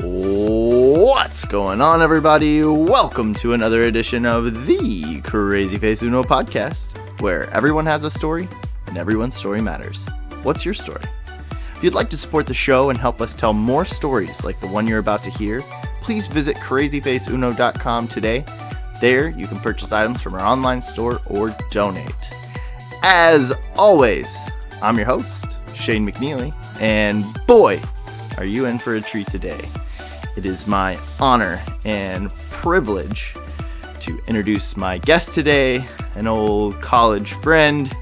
What's going on, everybody? Welcome to another edition of the CrazyFaceUno Podcast, where everyone has a story and everyone's story matters. What's your story? If you'd like to support the show and help us tell more stories like the one you're about to hear, please visit CrazyFaceUno.com today. There, you can purchase items from our online store or donate. As always, I'm your host, Shane McNeely, and boy, are you in for a treat today. It is my honor and privilege to introduce my guest today, an old college friend,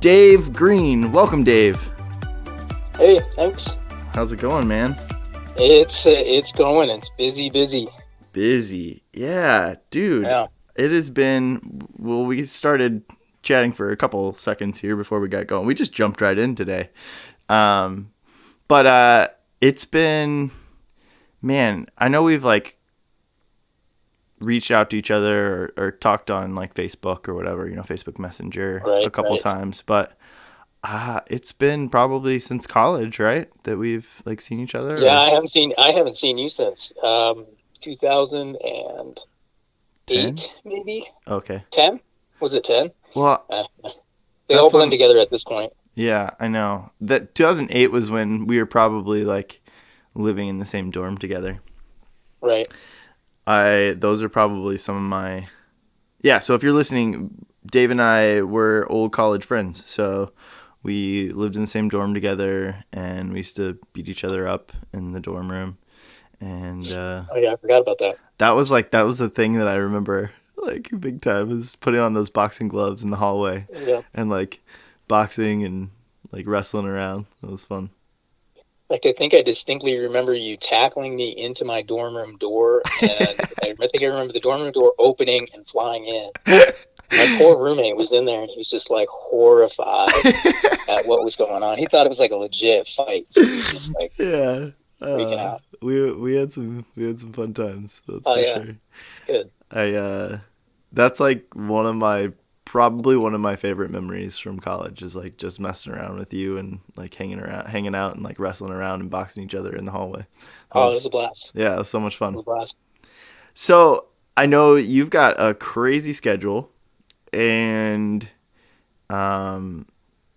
Dave Greene. Welcome, Dave. Hey, thanks. How's it going, man? It's going. It's busy. Busy. Yeah, dude. Yeah. It has been, well, we started chatting for a couple seconds here before we got going. We just jumped right in today. But it's been, man, I know we've like reached out to each other or talked on like Facebook or whatever, Facebook Messenger a couple times, but it's been probably since college, right? That we've like seen each other. Yeah, I haven't seen you since 2008, 10? Maybe. Okay. 10? Was it 10? Well, they all blend together at this point. Yeah, I know. That 2008 was when we were probably like living in the same dorm together. Right. Those are probably some of my... Yeah, so if you're listening, Dave and I were old college friends. So we lived in the same dorm together, and we used to beat each other up in the dorm room. And oh yeah, I forgot about that. That was the thing that I remember like big time, was putting on those boxing gloves in the hallway. Yeah. And like boxing and like wrestling around. It was fun. In fact, I think I distinctly remember you tackling me into my dorm room door, and I remember the dorm room door opening and flying in. My poor roommate was in there, and he was just like horrified at what was going on. He thought it was like a legit fight. So he was just like freaking out. We had some fun times. That's for sure. Good. That's like probably one of my favorite memories from college is like just messing around with you and like hanging out and like wrestling around and boxing each other in the hallway. It was a blast. Yeah, it was so much fun. It was a blast. So I know you've got a crazy schedule, and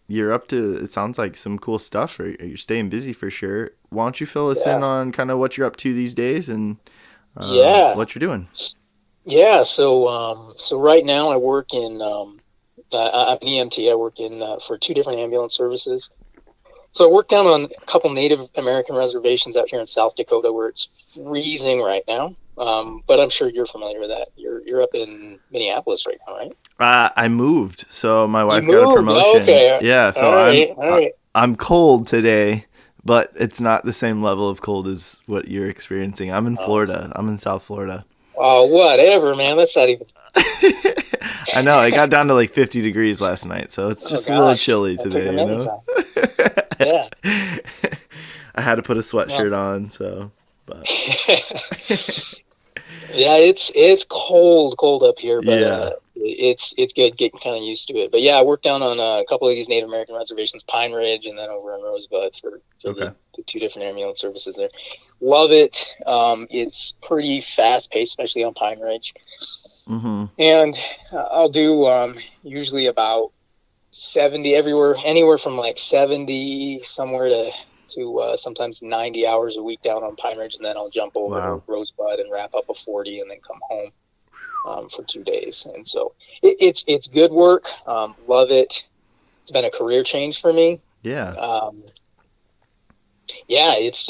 you're up to, it sounds like, some cool stuff, or you're staying busy for sure. Why don't you fill us in on kind of what you're up to these days and what you're doing? Yeah, so right now I work in I'm an EMT. I work in for two different ambulance services. So I work down on a couple Native American reservations out here in South Dakota where it's freezing right now. But I'm sure you're familiar with that. You're up in Minneapolis right now, right? I moved, so my wife got a promotion. Oh, okay. Yeah, so All right. I'm cold today, but it's not the same level of cold as what you're experiencing. I'm in Florida. I'm in South Florida. Oh, whatever, man. That's not even... I know. It got down to like 50 degrees last night, so it's just a little chilly today, Yeah. I had to put a sweatshirt on, so... But... Yeah, it's cold up here, but it's good getting kind of used to it. But yeah, I worked down on a couple of these Native American reservations, Pine Ridge, and then over in Rosebud for the two different ambulance services there. Love it. It's pretty fast paced, especially on Pine Ridge. Mm-hmm. And I'll do usually about 70 anywhere from like 70 somewhere to sometimes 90 hours a week down on Pine Ridge, and then I'll jump over to Rosebud and wrap up a 40 and then come home for 2 days. And so it's good work. Love it. It's been a career change for me. Yeah. It's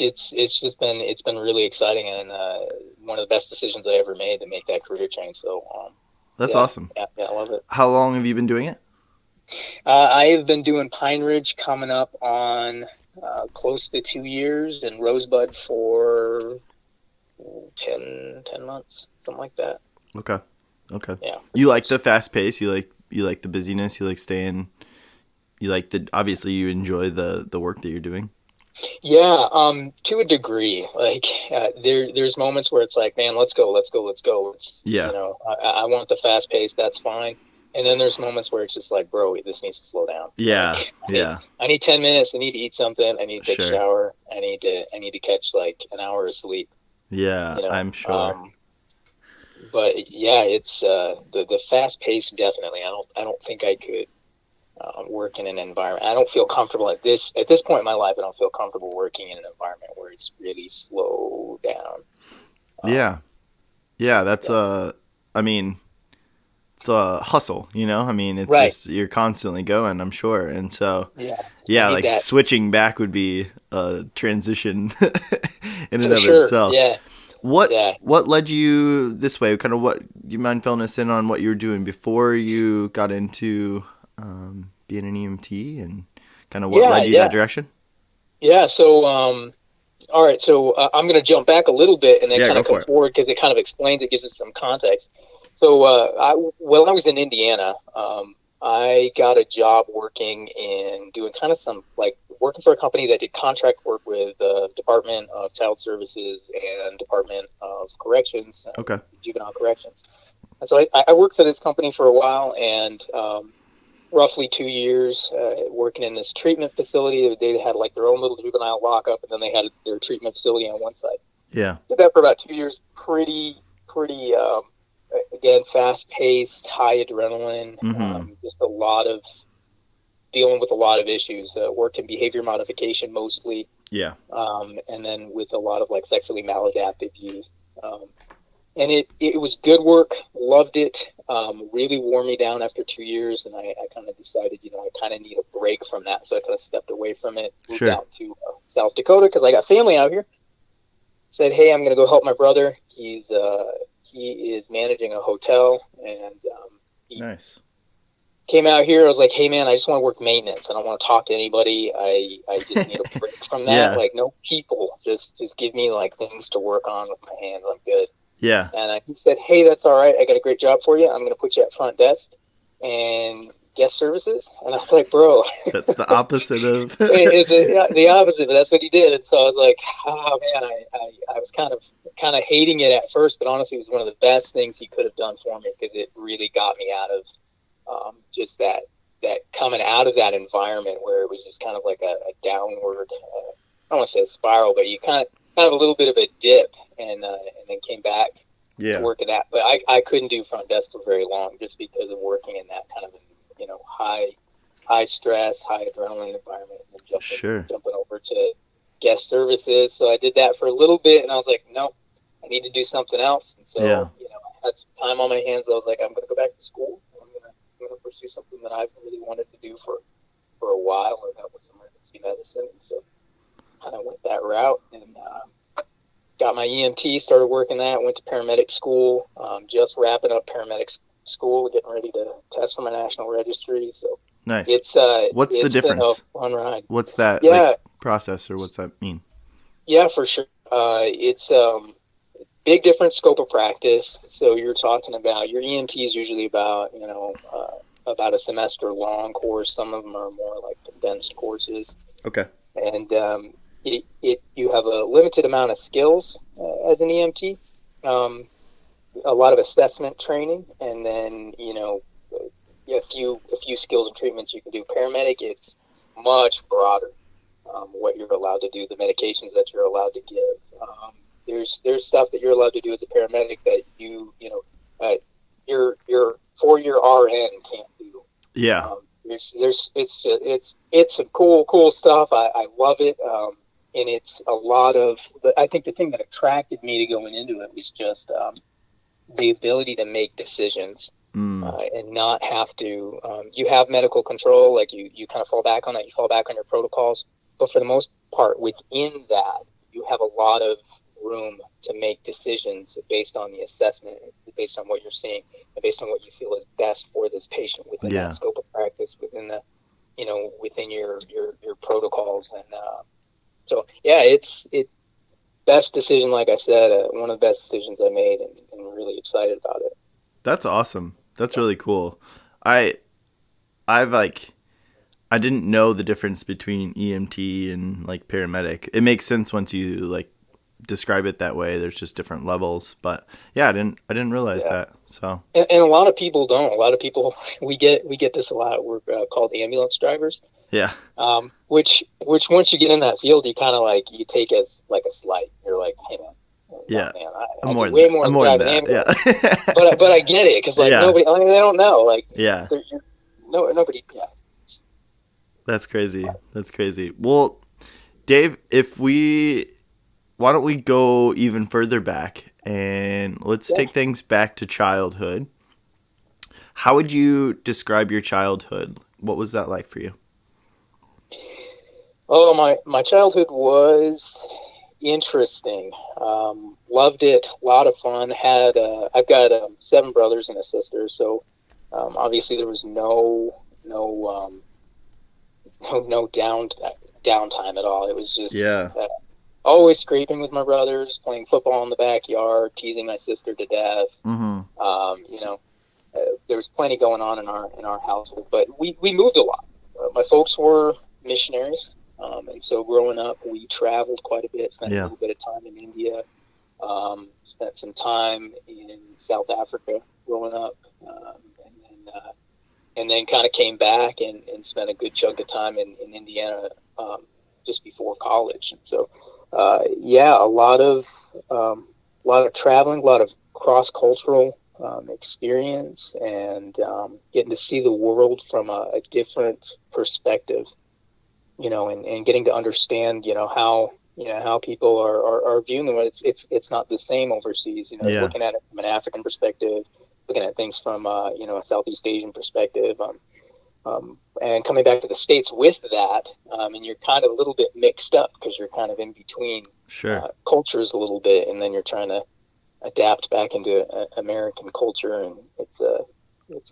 been really exciting, and one of the best decisions I ever made to make that career change. So that's awesome. Yeah, I love it. How long have you been doing it? I have been doing Pine Ridge coming up on close to 2 years, and Rosebud for 10 months, something like that. Okay. Yeah. You like the fast pace? You like the busyness? You like staying? You like obviously you enjoy the work that you're doing? Yeah, to a degree. Like there's moments where it's like, man, let's go. It's I want the fast pace. That's fine. And then there's moments where it's just like, bro, this needs to slow down. Yeah, like, I need 10 minutes. I need to eat something. I need to take a shower. I need to catch like an hour of sleep. Yeah, you know. I'm sure. But yeah, it's the fast pace definitely. I don't think I could work in an environment. I don't feel comfortable at this point in my life. I don't feel comfortable working in an environment where it's really slow down. Yeah. Yeah, that's Yeah. I mean, it's a hustle, you know? I mean, it's Right. just you're constantly going, I'm sure. And so, Yeah. I yeah, need like that switching back would be a transition in and for of sure. itself. Yeah. Yeah. What led you this way? Kind of what you mind filling us in on what you were doing before you got into being an EMT and kind of what Yeah. led you that Yeah. direction? Yeah. So, all right. So I'm going to jump back a little bit and then Yeah, kind go of come for it. forward because it kind of explains it, gives us some context. So, while I was in Indiana, I got a job working in doing kind of some like working for a company that did contract work with the Department of Child Services and Department of Corrections, Okay. Juvenile Corrections. And so I worked for this company for a while and roughly 2 years working in this treatment facility. They had like their own little juvenile lockup, and then they had their treatment facility on one side. Yeah. Did that for about 2 years. Pretty. Again, fast paced, high adrenaline. Mm-hmm. Just a lot of dealing with a lot of issues. Worked in behavior modification mostly, Yeah. and then with a lot of like sexually maladaptive youth. And it was good work. Loved it. Really wore me down after 2 years, and I kind of decided, I kind of need a break from that. So I kind of stepped away from it, moved Sure. out to South Dakota because I got family out here. Said, hey, I'm going to go help my brother. He is managing a hotel, and he Nice. came out here. I was like, hey, man, I just want to work maintenance. I don't want to talk to anybody. I just need a break from that. Yeah. Like, no people. Just give me like things to work on with my hands. I'm good. Yeah. And he said, hey, that's all right. I got a great job for you. I'm going to put you at front desk and guest services. And I was like, bro, That's the opposite of it's the opposite, but that's what he did. And so I was like, oh man, I was kind of hating it at first, but honestly, it was one of the best things he could have done for me because it really got me out of just that coming out of that environment where it was just kind of like a downward, I don't want to say a spiral, but you kind of a little bit of a dip, and then came back to work at that. But I couldn't do front desk for very long just because of working in that kind of high stress, high adrenaline environment, and jumping over to guest services. So I did that for a little bit, and I was like, no, I need to do something else. And so I had some time on my hands. I was like, I'm going to go back to school. I'm going to pursue something that I've really wanted to do for a while, and that was emergency medicine. And so kind of went that route and got my EMT, started working that, went to paramedic school, just wrapping up paramedic school, getting ready to test for my national registry. So nice. What's the difference? Been a fun ride. What's that like, process, or what's that mean? Yeah, for sure. It's big different scope of practice. So you're talking about your EMT is usually about about a semester long course. Some of them are more like condensed courses. Okay. And you have a limited amount of skills as an EMT, a lot of assessment training, and then a few skills and treatments you can do. Paramedic, it's much broader. What you're allowed to do, the medications that you're allowed to give. There's stuff that you're allowed to do as a paramedic that your 4-year RN can't do. Yeah. It's some cool stuff. I love it. And it's a lot of I think the thing that attracted me to going into it was just the ability to make decisions and not have to. You have medical control, like you kind of fall back on that. You fall back on your protocols, but for the most part, within that, you have a lot of room to make decisions based on the assessment, based on what you're seeing, and based on what you feel is best for this patient within that scope of practice, within the within your protocols. And so it's best decision, like I said, one of the best decisions I made, and really excited about it. That's awesome. That's really cool. I didn't know the difference between EMT and like paramedic. It makes sense once you like describe it that way. There's just different levels, but yeah, I didn't realize that. So and a lot of people don't. A lot of people we get this a lot. We're called ambulance drivers. Yeah. Which once you get in that field, you kind of like you take as like a slight. You're like, hey man, Yeah. man, I'm I more do than way that. more I'm than more than driving an that. ambulance. Yeah. But I get it because like Yeah. nobody, I mean, they don't know. Like, Yeah. nobody. Yeah. That's crazy. That's crazy. Well, Dave, why don't we go even further back and let's Yeah. take things back to childhood. How would you describe your childhood? What was that like for you? Oh, my childhood was interesting. Loved it. A lot of fun. I've got 7 brothers and a sister, so obviously there was no downtime at all. It was just Yeah. always scraping with my brothers, playing football in the backyard, teasing my sister to death. Mm-hmm. There was plenty going on in our household, but we moved a lot. My folks were missionaries, and so growing up, we traveled quite a bit. Spent a Yeah. little bit of time in India. Spent some time in South Africa growing up, and then kind of came back and spent a good chunk of time in Indiana just before college. And so, a lot of traveling, a lot of cross cultural experience, and getting to see the world from a different perspective. And getting to understand, how people are viewing them. It's not the same overseas. Yeah. Looking at it from an African perspective, looking at things from a Southeast Asian perspective, and coming back to the States with that, and you're kind of a little bit mixed up because you're kind of in between Sure. cultures a little bit, and then you're trying to adapt back into American culture, and it's a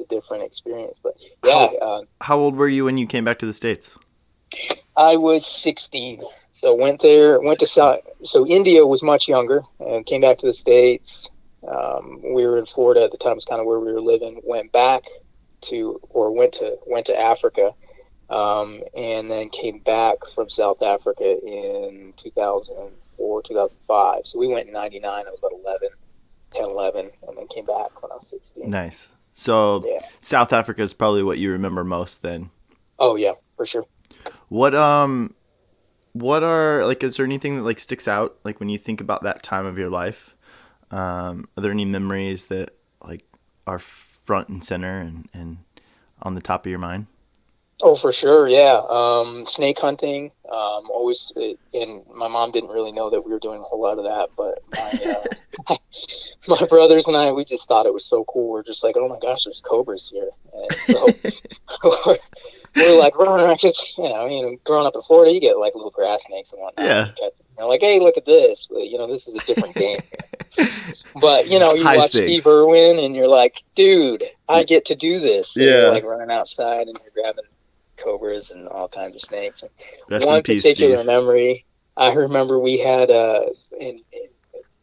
different experience. But yeah, How old were you when you came back to the States? I was 16, so went there, went to 16. South. So India was much younger, and came back to the States. We were in Florida at the time; was kind of where we were living. Went to Africa, and then came back from South Africa in 2004, 2005. So we went in '99. I was about 10, 11, and then came back when I was 16. Nice. So Yeah. South Africa is probably what you remember most then. Oh yeah, for sure. What are like, is there anything that like sticks out like when you think about that time of your life? Are there any memories that like are front and center and on the top of your mind? Oh, for sure, yeah. Snake hunting, always, and my mom didn't really know that we were doing a whole lot of that, but my brothers and I, we just thought it was so cool. We're just like, oh my gosh, there's cobras here, and so we're like running around. Just growing up in Florida, you get like little grass snakes and whatnot. Yeah. You're like, hey, look at this. But, this is a different game. But you High watch stakes. Steve Irwin, and you're like, dude, I get to do this. So Yeah. You're like running outside, and you're grabbing cobras and all kinds of snakes. And Rest one in peace, particular Steve. memory, I remember we had, and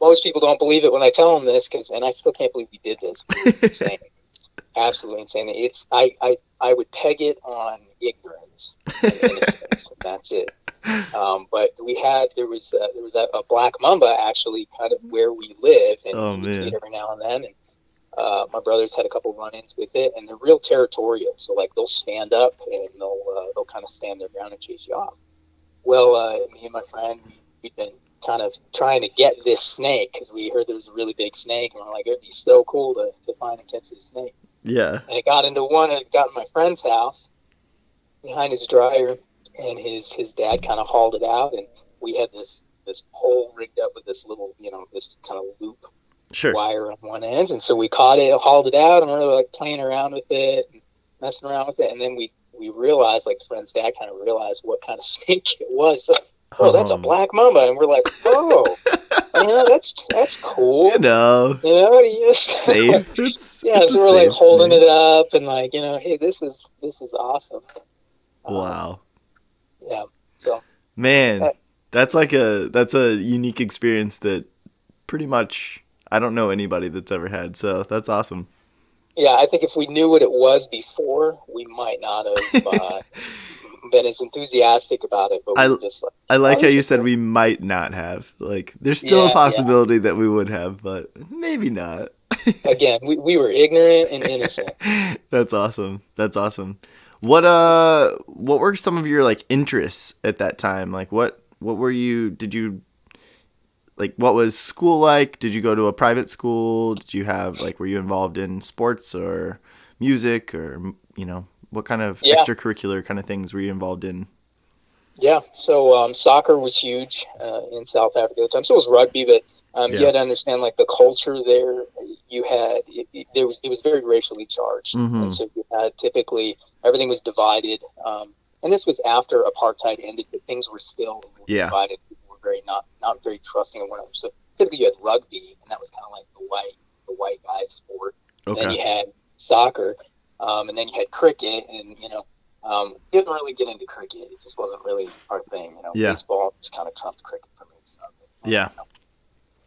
most people don't believe it when I tell them this, and I still can't believe we did this. It's insane, absolutely insane. I would peg it on ignorance and innocence. That's it. But there was a black mamba actually kind of where we live, and we see it every now and then. And my brothers had a couple run-ins with it, and they're real territorial. So like they'll stand up and they'll kind of stand their ground and chase you off. Well, me and my friend, we'd been kind of trying to get this snake because we heard there was a really big snake, and we're like, it'd be so cool to find and catch this snake. Yeah. And it got in my friend's house behind his dryer, and his dad kind of hauled it out, and we had this pole rigged up with this little, this kind of loop wire on one end. And so we caught it, hauled it out, and we were like playing around with it and messing around with it. And then we realized, like, friend's dad kind of realized what kind of snake it was. Oh, that's a black mamba. And we're like, oh, that's cool. Safe. It's so we're like holding it up and like, hey, this is awesome. Wow. Yeah. So, man, that's a unique experience that pretty much I don't know anybody that's ever had. So that's awesome. Yeah, I think if we knew what it was before, we might not have been as enthusiastic about it. But I like how you said we might not have. Like, there's still a possibility that we would have, but maybe not. Again, we were ignorant and innocent. That's awesome. What were some of your like interests at that time? Like what were you, like, what was school like? Did you go to a private school? Did you have, like, were you involved in sports or music or, what kind of extracurricular kind of things were you involved in? Yeah. So soccer was huge in South Africa at the time. So was rugby, but you had to understand, like, the culture there. You had it was very racially charged, and so you had typically everything was divided. And this was after apartheid ended, but things were still divided. People were not very trusting of one another. So typically you had rugby, and that was kind of like the white guy's sport. Okay. And then you had soccer, and then you had cricket, and didn't really get into cricket. It just wasn't really our thing. Baseball just kind of trumped cricket for me. So,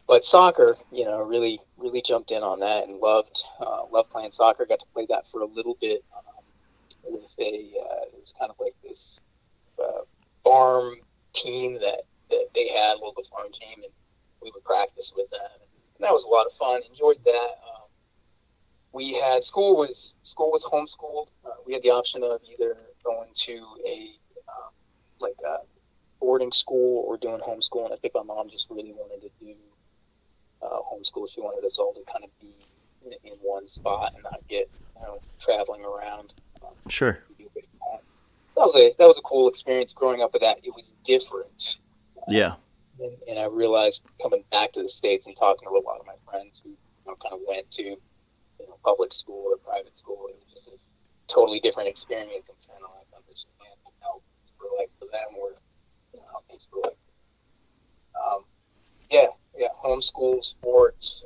But soccer, really jumped in on that and loved playing soccer. Got to play that for a little bit with it was kind of like this farm team that they had, a local farm team, and we would practice with them. And that was a lot of fun. Enjoyed that. We had school was homeschooled. We had the option of either going to a boarding school or doing homeschool. And I think my mom just really wanted to do homeschool. She wanted us all to kind of be in one spot and not get traveling around. Sure. That was a cool experience growing up with that. It was different. Yeah. And I realized coming back to the States and talking to a lot of my friends who kind of went to public school or private school, it was just a totally different experience. I'm trying to understand how things were like for them, or how things were like. Homeschool, sports.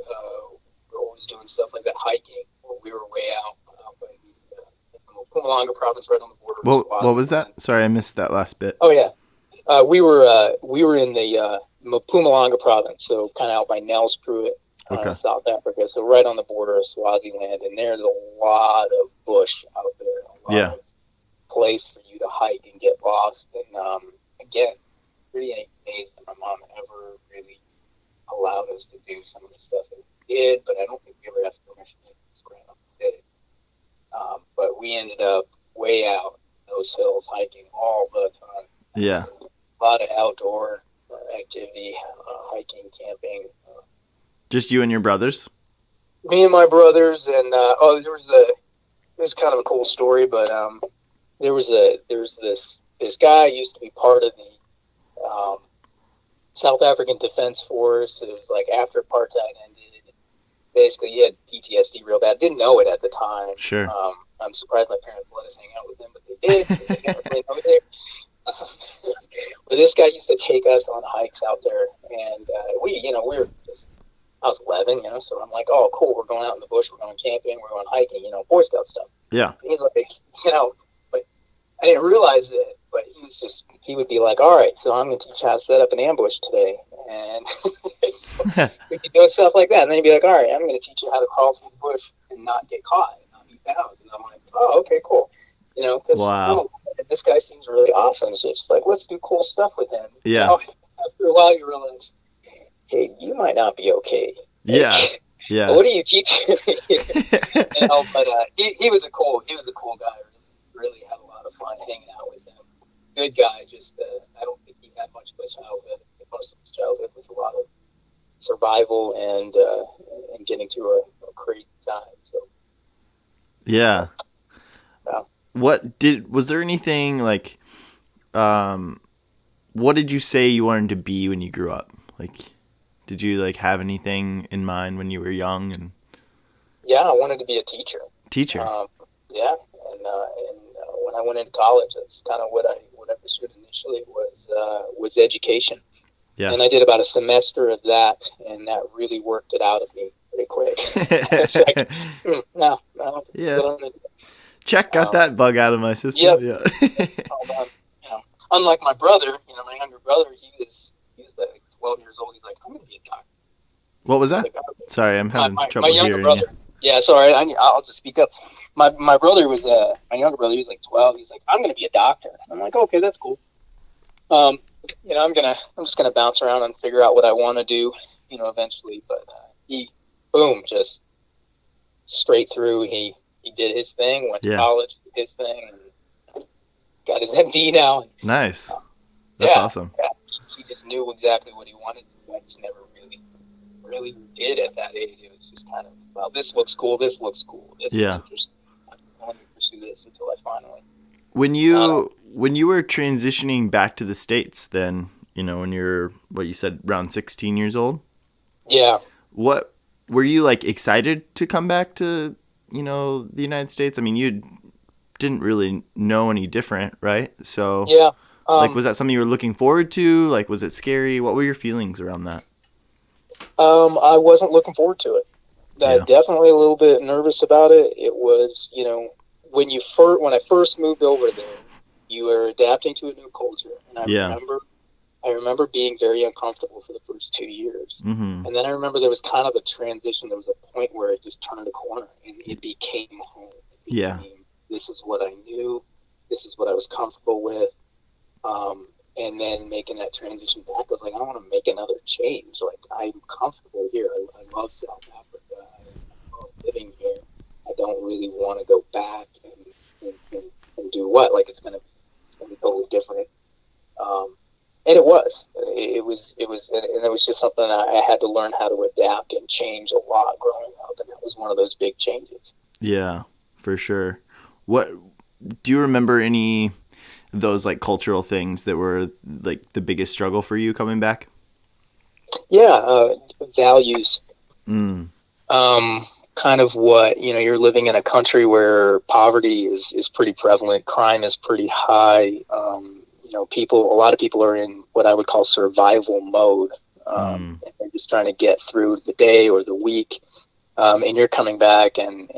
We're always doing stuff like that. Hiking. We were way out in the Mpumalanga province, right on the border. What was that? Sorry, I missed that last bit. Oh yeah, we were in the Mpumalanga province, so kind of out by Nelspruit, South Africa. So right on the border of Swaziland, and there's a lot of bush out there. A lot of place for you to hike and get lost. And again, pretty amazed that my mom ever really allowed us to do some of the stuff that we did, but I don't think we ever asked permission to just grab up and did it. But we ended up way out those hills hiking all the time. Yeah. A lot of outdoor activity, hiking, camping. Just you and your brothers? Me and my brothers, and it was kind of a cool story, but there was this guy who used to be part of the South African Defense Force. It was like after apartheid ended. Basically, he had PTSD real bad. Didn't know it at the time. Sure. I'm surprised my parents let us hang out with him, but they did. They never played over there. But this guy used to take us on hikes out there, and we were just. I was 11, so I'm like, oh, cool. We're going out in the bush. We're going camping. We're going hiking. Boy Scout stuff. Yeah. And he's like, but I didn't realize it. But he would be like, all right, so I'm going to teach you how to set up an ambush today. And so we'd be doing stuff like that. And then he'd be like, all right, I'm going to teach you how to crawl through the bush and not get caught and not be found. And I'm like, oh, okay, cool. Because this guy seems really awesome. So it's just like, let's do cool stuff with him. Yeah. After a while, you realize, hey, you might not be okay. Yeah. Yeah. What do you teach? But he was a cool guy. Really had a lot of fun hanging out with him. Good guy. Just I don't think he had much of a childhood. Most of his childhood was a lot of survival and getting through a crazy time. So. Yeah. Was there anything like, what did you say you wanted to be when you grew up? Like, did you have anything in mind when you were young? And yeah, I wanted to be a teacher. Teacher. Yeah, and when I went into college, that's kind of what I pursued initially was education. Yeah. And I did about a semester of that, and that really worked it out of me pretty quick. It's like, no. Yeah. Check, got that bug out of my system. Yep. Yeah. Unlike my brother, my younger brother, he was like 12 years old. He's like, I'm going to be a doctor. What was that? Sorry, I'm having trouble my younger hearing brother. You. Yeah, sorry. I'll just speak up. My brother was my younger brother. He was like 12. He's like, I'm going to be a doctor. I'm like, okay, that's cool. I'm just gonna bounce around and figure out what I want to do, eventually. But he, boom, just straight through. He did his thing. Went to college, did his thing, and got his MD now. Nice. That's awesome. Yeah. he just knew exactly what he wanted. I just never really did at that age. It was just kind of, well, this looks cool. This looks cool. This is interesting. Let me pursue this until I finally. When you were transitioning back to the States, then, you know, when you're, what you said, around 16 years old? Yeah. What, were you, like, excited to come back to, you know, the United States? I mean, you didn't really know any different, right? So, yeah. Like, was that something you were looking forward to? Like, was it scary? What were your feelings around that? I wasn't looking forward to it. Definitely a little bit nervous about it. It was, you know, when I first moved over there, you were adapting to a new culture, and I remember being very uncomfortable for the first 2 years, and then I remember there was kind of a transition. There was a point where it just turned a corner, and it became home. This is what I knew. This is what I was comfortable with. And then making that transition back, I was like, I don't want to make another change. Like, I'm comfortable here. I love South Africa. I love living here. I don't really want to go back and do what? Like, it's gonna be totally different. And it was, and it was just something I had to learn how to adapt and change a lot growing up, and that was one of those big changes. Yeah, for sure. What do you remember any those like cultural things that were like the biggest struggle for you coming back? Yeah, values. Kind of what, you know, you're living in a country where poverty is pretty prevalent, crime is pretty high. You know, a lot of people are in what I would call survival mode. And they're just trying to get through the day or the week. And you're coming back and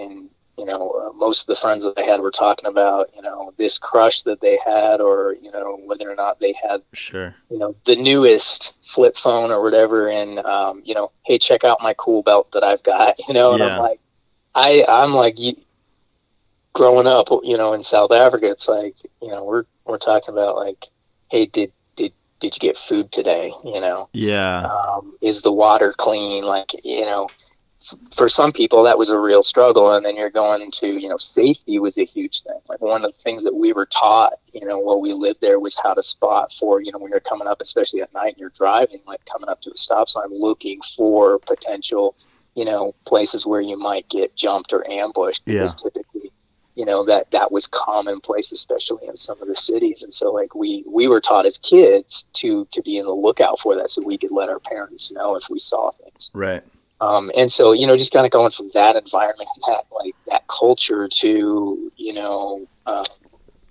you know, most of the friends that I had were talking about, you know, this crush that they had, or, you know, whether or not they had, you know, the newest flip phone or whatever. And, you know, hey, check out my cool belt that I've got, you know, and I'm like, growing up, you know, in South Africa, it's like, you know, we're talking about like, hey, did you get food today? You know? Yeah. Is the water clean? Like, you know, for some people that was a real struggle. And then you're going into, you know, safety was a huge thing. Like, one of the things that we were taught, you know, while we lived there was how to spot for, you know, when you're coming up, especially at night and you're driving, like coming up to a stop sign, looking for potential, you know, places where you might get jumped or ambushed, because typically, you know, that was commonplace, especially in some of the cities. And so like we were taught as kids to be in the lookout for that, so we could let our parents know if we saw things. Right. And so, you know, just kind of going from that environment, that culture to, you know,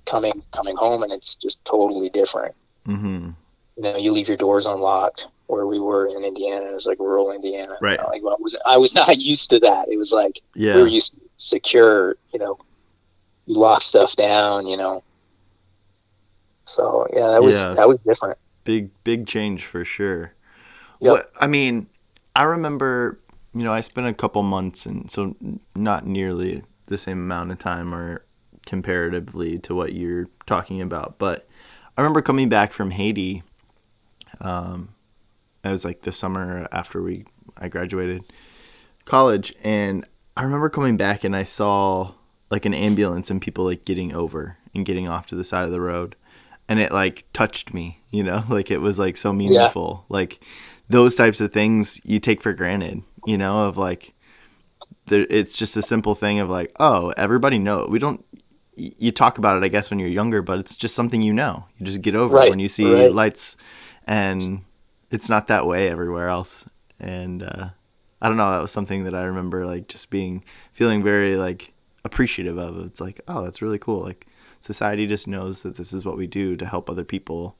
coming home, and it's just totally different. You know, you leave your doors unlocked. Where we were in Indiana, it was like rural Indiana. Right. You know, like I was not used to that. It was like we were used to secure, you know, you lock stuff down, you know. So yeah, that was different. Big change for sure. Yep. I mean, I remember, you know, I spent a couple months, and so not nearly the same amount of time or comparatively to what you're talking about, but I remember coming back from Haiti. It was like the summer after I graduated college, and I remember coming back and I saw like an ambulance and people like getting over and getting off to the side of the road, and it like touched me, you know, like it was like so meaningful. Like those types of things you take for granted, you know, of like it's just a simple thing of like, oh, everybody knows. You talk about it, I guess, when you're younger, but it's just something, you know, you just get over it when you see lights, and it's not that way everywhere else. And I don't know, that was something that I remember like just feeling very like appreciative of. It's like, oh, that's really cool. Like society just knows that this is what we do to help other people,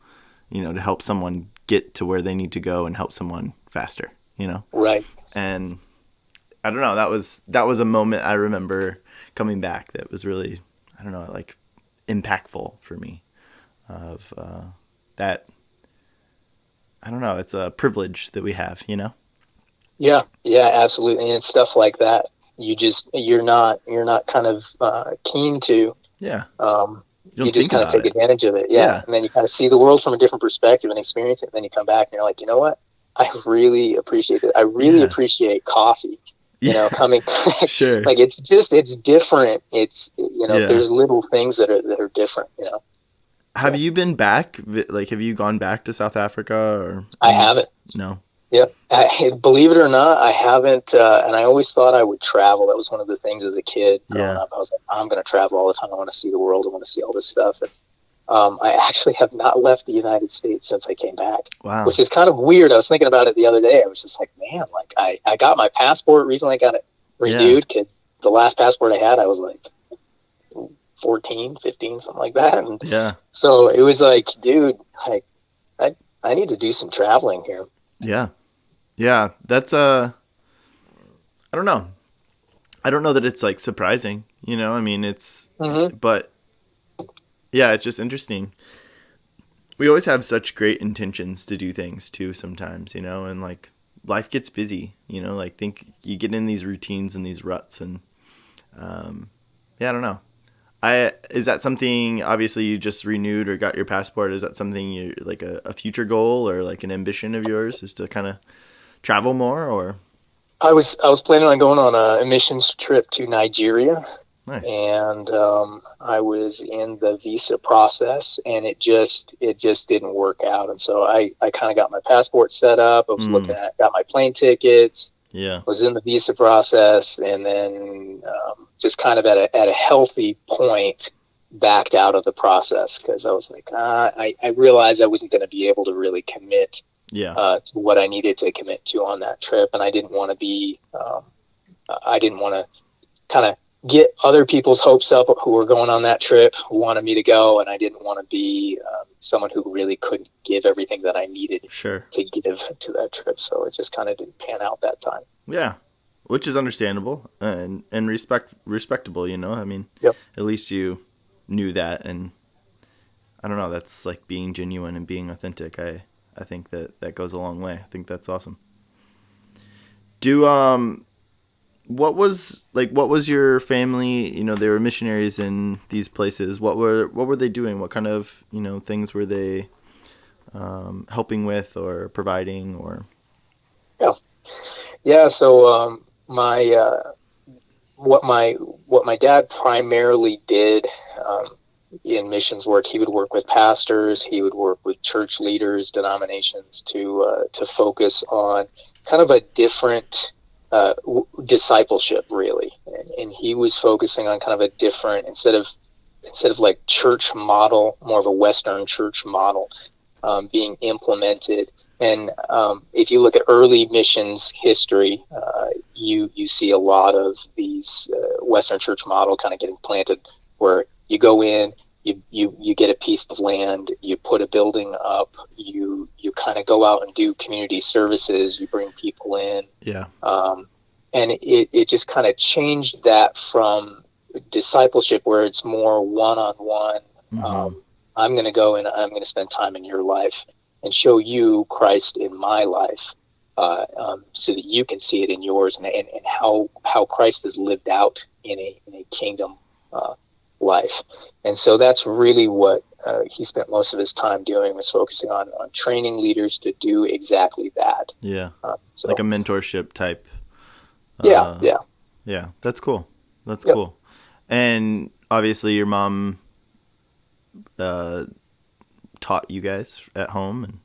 you know, to help someone get to where they need to go and help someone faster, you know? Right. And I don't know, that was a moment I remember coming back that was really, I don't know, like impactful for me, of that. I don't know, it's a privilege that we have, you know? Yeah, absolutely. And it's stuff like that you're not kind of keen to. You just kind of take advantage of it. And then you kind of see the world from a different perspective and experience it, and then you come back and you're like, you know what, I really appreciate it. I really appreciate coffee, you know, coming Sure. Like it's different. It's, you know, there's little things that are different, you know. Have you been back? Like, have you gone back to South Africa or? I haven't. No. Yeah. Believe it or not, I haven't. And I always thought I would travel. That was one of the things as a kid growing up. I was like, I'm going to travel all the time. I want to see the world. I want to see all this stuff. And I actually have not left the United States since I came back. Wow. Which is kind of weird. I was thinking about it the other day. I was just like, man, like I got my passport recently. I got it renewed because the last passport I had, I was like 14, 15, something like that. And so it was like, dude, like I need to do some traveling here. Yeah. Yeah. That's, I don't know. I don't know that it's like surprising, you know, I mean, it's, but yeah, it's just interesting. We always have such great intentions to do things too sometimes, you know, and like life gets busy, you know, like think you get in these routines and these ruts and, yeah, I don't know. Is that something, obviously you just renewed or got your passport? Is that something you like a future goal or like an ambition of yours is to kind of travel more or? I was planning on going on a missions trip to Nigeria. Nice. And I was in the visa process and it just didn't work out. And so I kind of got my passport set up. I was got my plane tickets. Yeah. Was in the visa process and then just kind of at a healthy point backed out of the process because I was like, I realized I wasn't going to be able to really commit to what I needed to commit to on that trip. And I didn't want to be, I didn't want to kind of get other people's hopes up who were going on that trip, who wanted me to go. And I didn't want to be someone who really couldn't give everything that I needed to give to that trip. So it just kind of didn't pan out that time. Yeah. Which is understandable and respectable, you know, I mean, at least you knew that. And I don't know, that's like being genuine and being authentic. I think that goes a long way. I think that's awesome. What was your family, you know, they were missionaries in these places. What were they doing? What kind of, you know, things were they helping with or providing or? Yeah. So what my dad primarily did in missions work, he would work with pastors, he would work with church leaders, denominations to focus on kind of a different discipleship, really. And he was focusing on kind of a different, instead of like church model, more of a Western church model being implemented. And if you look at early missions history, you see a lot of these Western church model kind of getting planted, where you go in, you get a piece of land, you put a building up, you kind of go out and do community services, you bring people in. Yeah. And it just kind of changed that from discipleship, where it's more one-on-one. I'm going to go and I'm going to spend time in your life and show you Christ in my life, so that you can see it in yours, and how Christ is lived out in a kingdom life. And so that's really what he spent most of his time doing, was focusing on training leaders to do exactly that. Yeah. Like a mentorship type. Yeah. Yeah. That's cool. That's cool. And obviously your mom taught you guys at home, and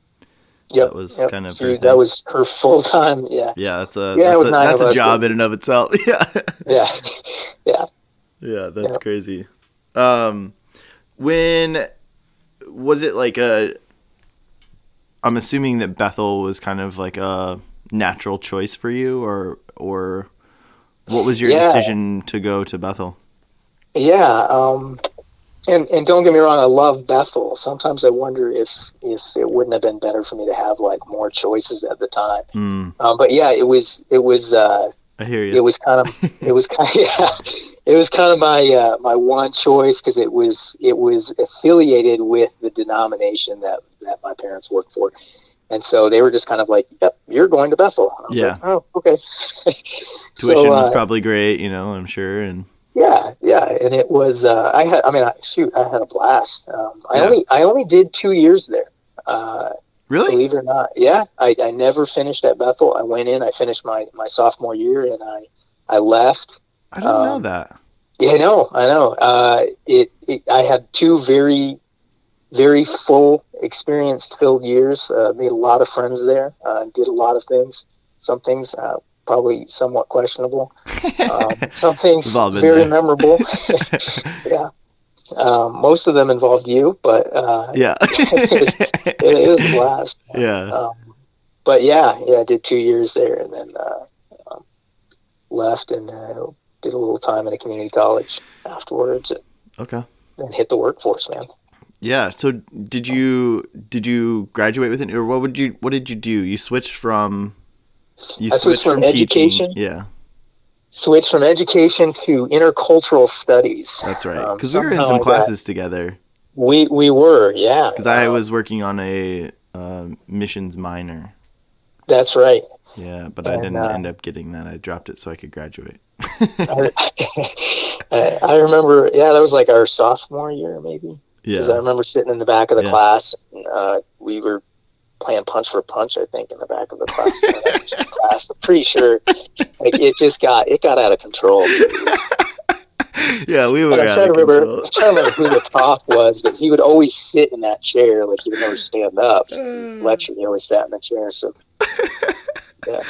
that was kind of that was her full time. Yeah. That's a job in and of itself. Yeah, that's crazy. When was it like I'm assuming that Bethel was kind of like a natural choice for you, or what was your decision to go to Bethel? And don't get me wrong, I love Bethel. Sometimes I wonder if it wouldn't have been better for me to have like more choices at the time. But yeah, it was. I hear you. It was kind of my one choice, because it was affiliated with the denomination that my parents worked for. And so they were just kind of like, yep, you're going to Bethel. I was like, oh, okay. Tuition was probably great, you know, I'm sure. And yeah. And it was, I had a blast. I only did 2 years there. Really? Believe it or not. Yeah. I never finished at Bethel. I went in, I finished my sophomore year, and I left. I didn't know that. Yeah, I know. I had two very very full, experience-filled years. Made a lot of friends there. Did a lot of things. Some things probably somewhat questionable. Some things We've all been very there. memorable. Yeah. Most of them involved you, but Yeah. it was a blast. Yeah. But yeah, I did 2 years there, and then left and did a little time at a community college afterwards, Okay. and hit the workforce, man. Yeah. So did you graduate with it, or what did you do? You switched from I switched from education. teaching. Yeah. Switched from education to intercultural studies. That's right. Because we were in Somehow some I got, classes together. we were, yeah. Because I was working on a missions minor. That's right. Yeah, but I didn't end up getting that. I dropped it so I could graduate. I remember, yeah, that was like our sophomore year, maybe. Because Yeah. I remember sitting in the back of the class. And, we were playing punch for punch, I think, in the back of the class. I'm pretty sure like, it got out of control. Yeah, we were And out of control. I'm trying to remember who the prof was, but he would always sit in that chair. Like, he would never stand up. Lecture, he always sat in the chair. So, yeah.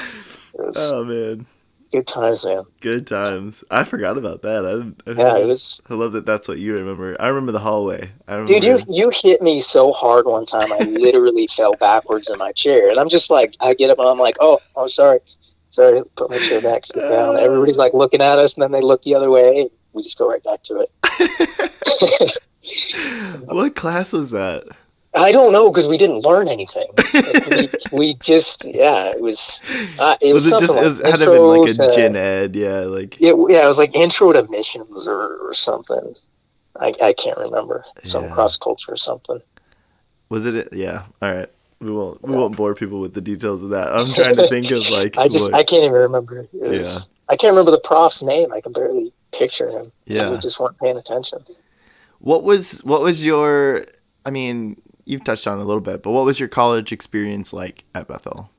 It was Oh, man. good times, man. Good times. I forgot about that. It was. I love that that's what you remember. I remember the hallway. Dude, you hit me so hard one time. I literally fell backwards in my chair. And I'm just like, I get up and I'm like, oh, sorry. Sorry, put my chair back, sit down. Everybody's like looking at us, and then they look the other way. We just go right back to it. What class was that? I don't know, because we didn't learn anything. we just, it was. It was something it had to have been like a gen ed, yeah, like. It was like intro to missions or something. I can't remember. Some cross culture or something. Was it? Yeah. All right. We won't bore people with the details of that. I'm trying to think of like. I can't even remember. I can't remember the prof's name. I can barely picture him. Yeah. We just weren't paying attention. What was your? I mean, you've touched on it a little bit, but what was your college experience like at Bethel?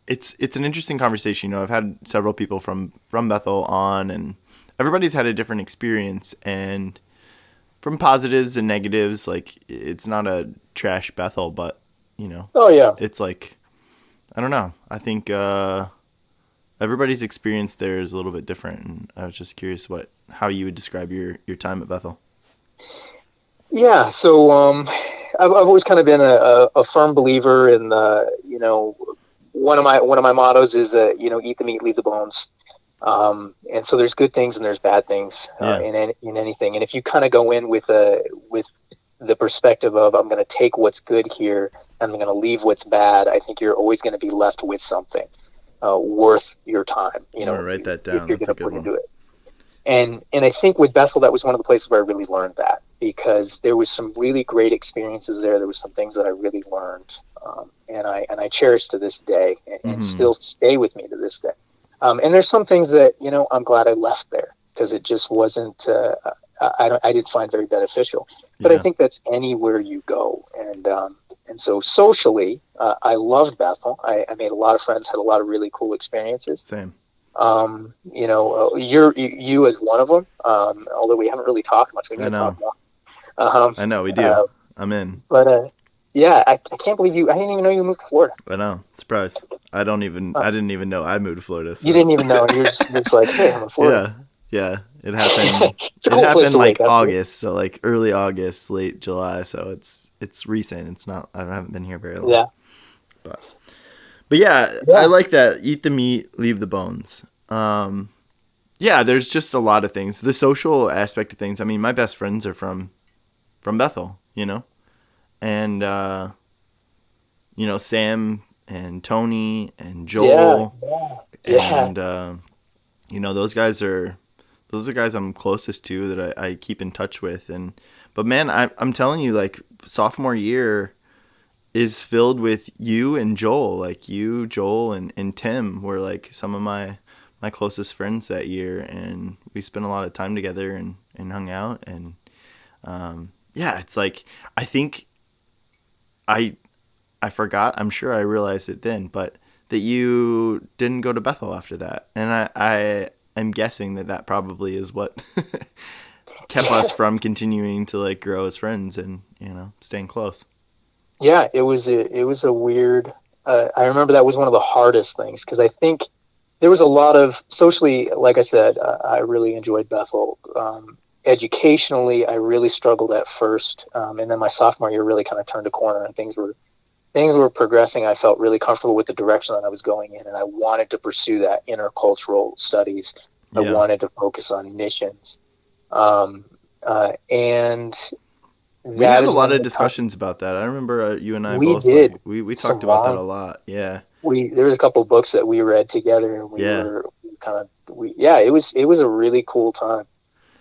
It's an interesting conversation. You know, I've had several people from Bethel on, and everybody's had a different experience, and from positives and negatives. Like, it's not a trash Bethel, but you know, it's like, I don't know. I think everybody's experience there is a little bit different, and I was just curious how you would describe your time at Bethel. Yeah, so I've always kind of been a firm believer in one of my mottos is eat the meat, leave the bones. And so there's good things and there's bad things in anything. And if you kind of go in with the perspective of, I'm going to take what's good here and I'm going to leave what's bad, I think you're always going to be left with something worth your time. I'm going to write that down. If you're going to put into it. And I think with Bethel, that was one of the places where I really learned that, because there was some really great experiences there. There was some things that I really learned, and I cherish to this day, and still stay with me to this day. And there's some things that I'm glad I left there, because it just wasn't. I didn't find very beneficial. But I think that's anywhere you go, and so socially, I loved Bethel. I made a lot of friends, had a lot of really cool experiences. Same. You as one of them, although we haven't really talked much. We need to talk more. I know we do. I'm in. But I can't believe I didn't even know you moved to Florida. I know. Surprise. I didn't even know I moved to Florida. So. You didn't even know. You're just like, hey, I'm in Florida. Yeah. It happened. It's a cool place to like wake up, August, so like early August, late July. So it's recent. It's not. I haven't been here very long. Yeah. But yeah, I like that. Eat the meat, leave the bones. There's just a lot of things. The social aspect of things. I mean, my best friends are from Bethel, and Sam and Tony and Joel, and those guys are the guys I'm closest to that I keep in touch with. But man, I'm telling you, like, sophomore year is filled with you and Joel. Like, you, Joel, and Tim were like some of my closest friends that year, and we spent a lot of time together and hung out. And it's like, I think I forgot, I'm sure I realized it then, but that you didn't go to Bethel after that. And I'm guessing that probably is what kept us from continuing to like grow as friends and, you know, staying close. Yeah, it was a weird. I remember that was one of the hardest things because I think there was a lot of socially, like I said, I really enjoyed Bethel. Educationally, I really struggled at first, and then my sophomore year really kind of turned a corner, and things were progressing. I felt really comfortable with the direction that I was going in, and I wanted to pursue that intercultural studies. I wanted to focus on missions, and we had a lot of discussions about that. I remember you and I both did. Like, we talked about that a lot. Yeah. There was a couple of books that we read together, and it was a really cool time.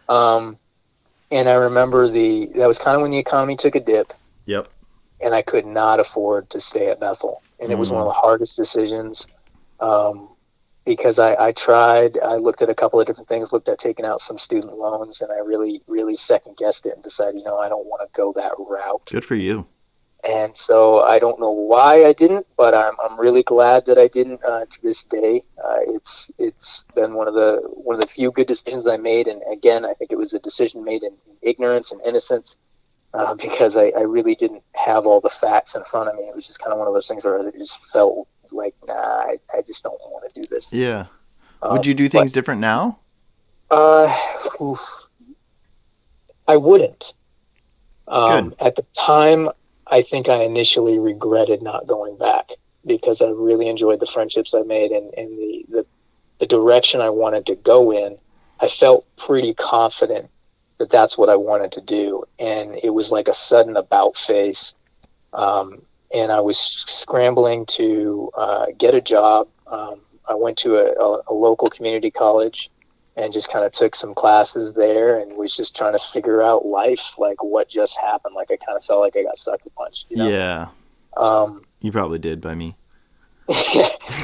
And I remember that was kind of when the economy took a dip. Yep. And I could not afford to stay at Bethel, and it was one of the hardest decisions. Because I looked at a couple of different things, looked at taking out some student loans, and I really, really second guessed it and decided, I don't want to go that route. Good for you. And so I don't know why I didn't, but I'm really glad that I didn't to this day. It's been one of the few good decisions I made. And again, I think it was a decision made in ignorance and innocence because I really didn't have all the facts in front of me. It was just kind of one of those things where I just felt like, nah, I just don't want to do this. Yeah. Would you do things different now? I wouldn't. At the time, I think I initially regretted not going back because I really enjoyed the friendships I made and the direction I wanted to go in. I felt pretty confident that that's what I wanted to do. And it was like a sudden about face. And I was scrambling to get a job. I went to a local community college and just kind of took some classes there and was just trying to figure out life, like what just happened. Like I kind of felt like I got sucker punched. Yeah. You probably did by me.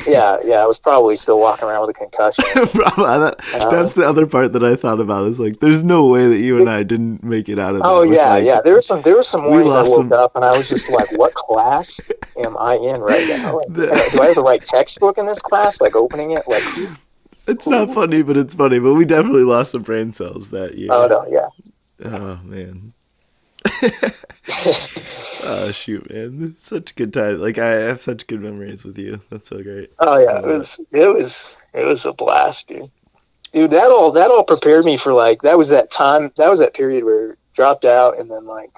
Yeah. I was probably still walking around with a concussion. That's the other part that I thought about is like, there's no way that you and I didn't make it out of that. Oh yeah. There were some mornings I woke up and I was just like, what class am I in right now? Like, do I have the right textbook in this class? Like opening it, like. It's not funny, but it's funny. But we definitely lost some brain cells that year. Oh no, yeah. Oh man. Oh shoot, man! It's such a good time. Like I have such good memories with you. That's so great. Oh yeah, it was a blast, dude. Dude, that all prepared me for like that was that period where I dropped out and then like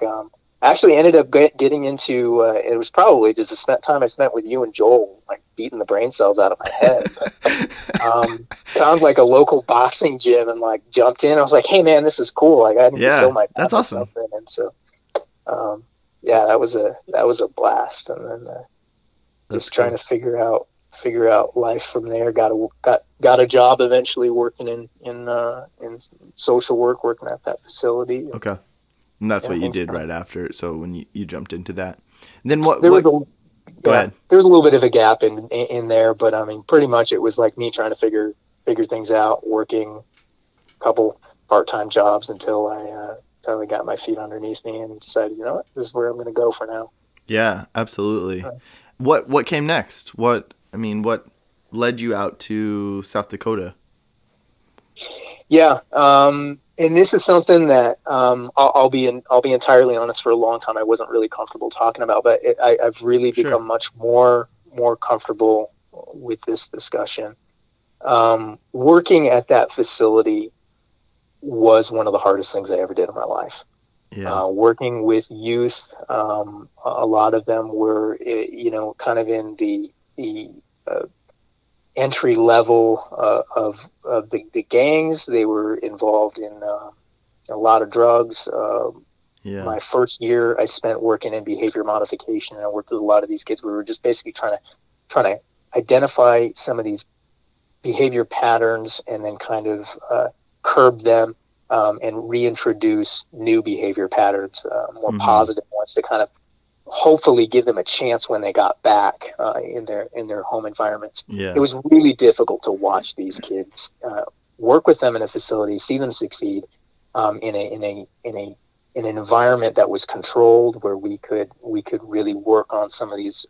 actually ended up getting into it was probably just the time I spent with you and Joel, like beating the brain cells out of my head. Found like a local boxing gym and like jumped in. I was like, hey man, this is cool. Like I need to show my that's awesome. And so that was a blast. And then just trying to figure out life from there. Got a job eventually working in social work, working at that facility. Okay. And that's what you did right after. So when you jumped into that, and then what? Go ahead. There was a little bit of a gap in there, but I mean, pretty much it was like me trying to figure things out, working a couple part-time jobs until I got my feet underneath me and decided, you know what, this is where I'm going to go for now. Yeah, absolutely. What came next? What led you out to South Dakota? Yeah. And this is something that I'll be entirely honest. For a long time, I wasn't really comfortable talking about, but I've really become much more comfortable with this discussion. Working at that facility was one of the hardest things I ever did in my life. Yeah. Working with youth, a lot of them were, kind of in the entry level of the gangs. They were involved in a lot of drugs. My first year I spent working in behavior modification, and I worked with a lot of these kids. We were just basically trying to identify some of these behavior patterns and then kind of curb them and reintroduce new behavior patterns, more positive ones, to kind of hopefully give them a chance when they got back in their home environments. Yeah. It was really difficult to watch these kids, work with them in a facility, see them succeed in an environment that was controlled, where we could really work on some of these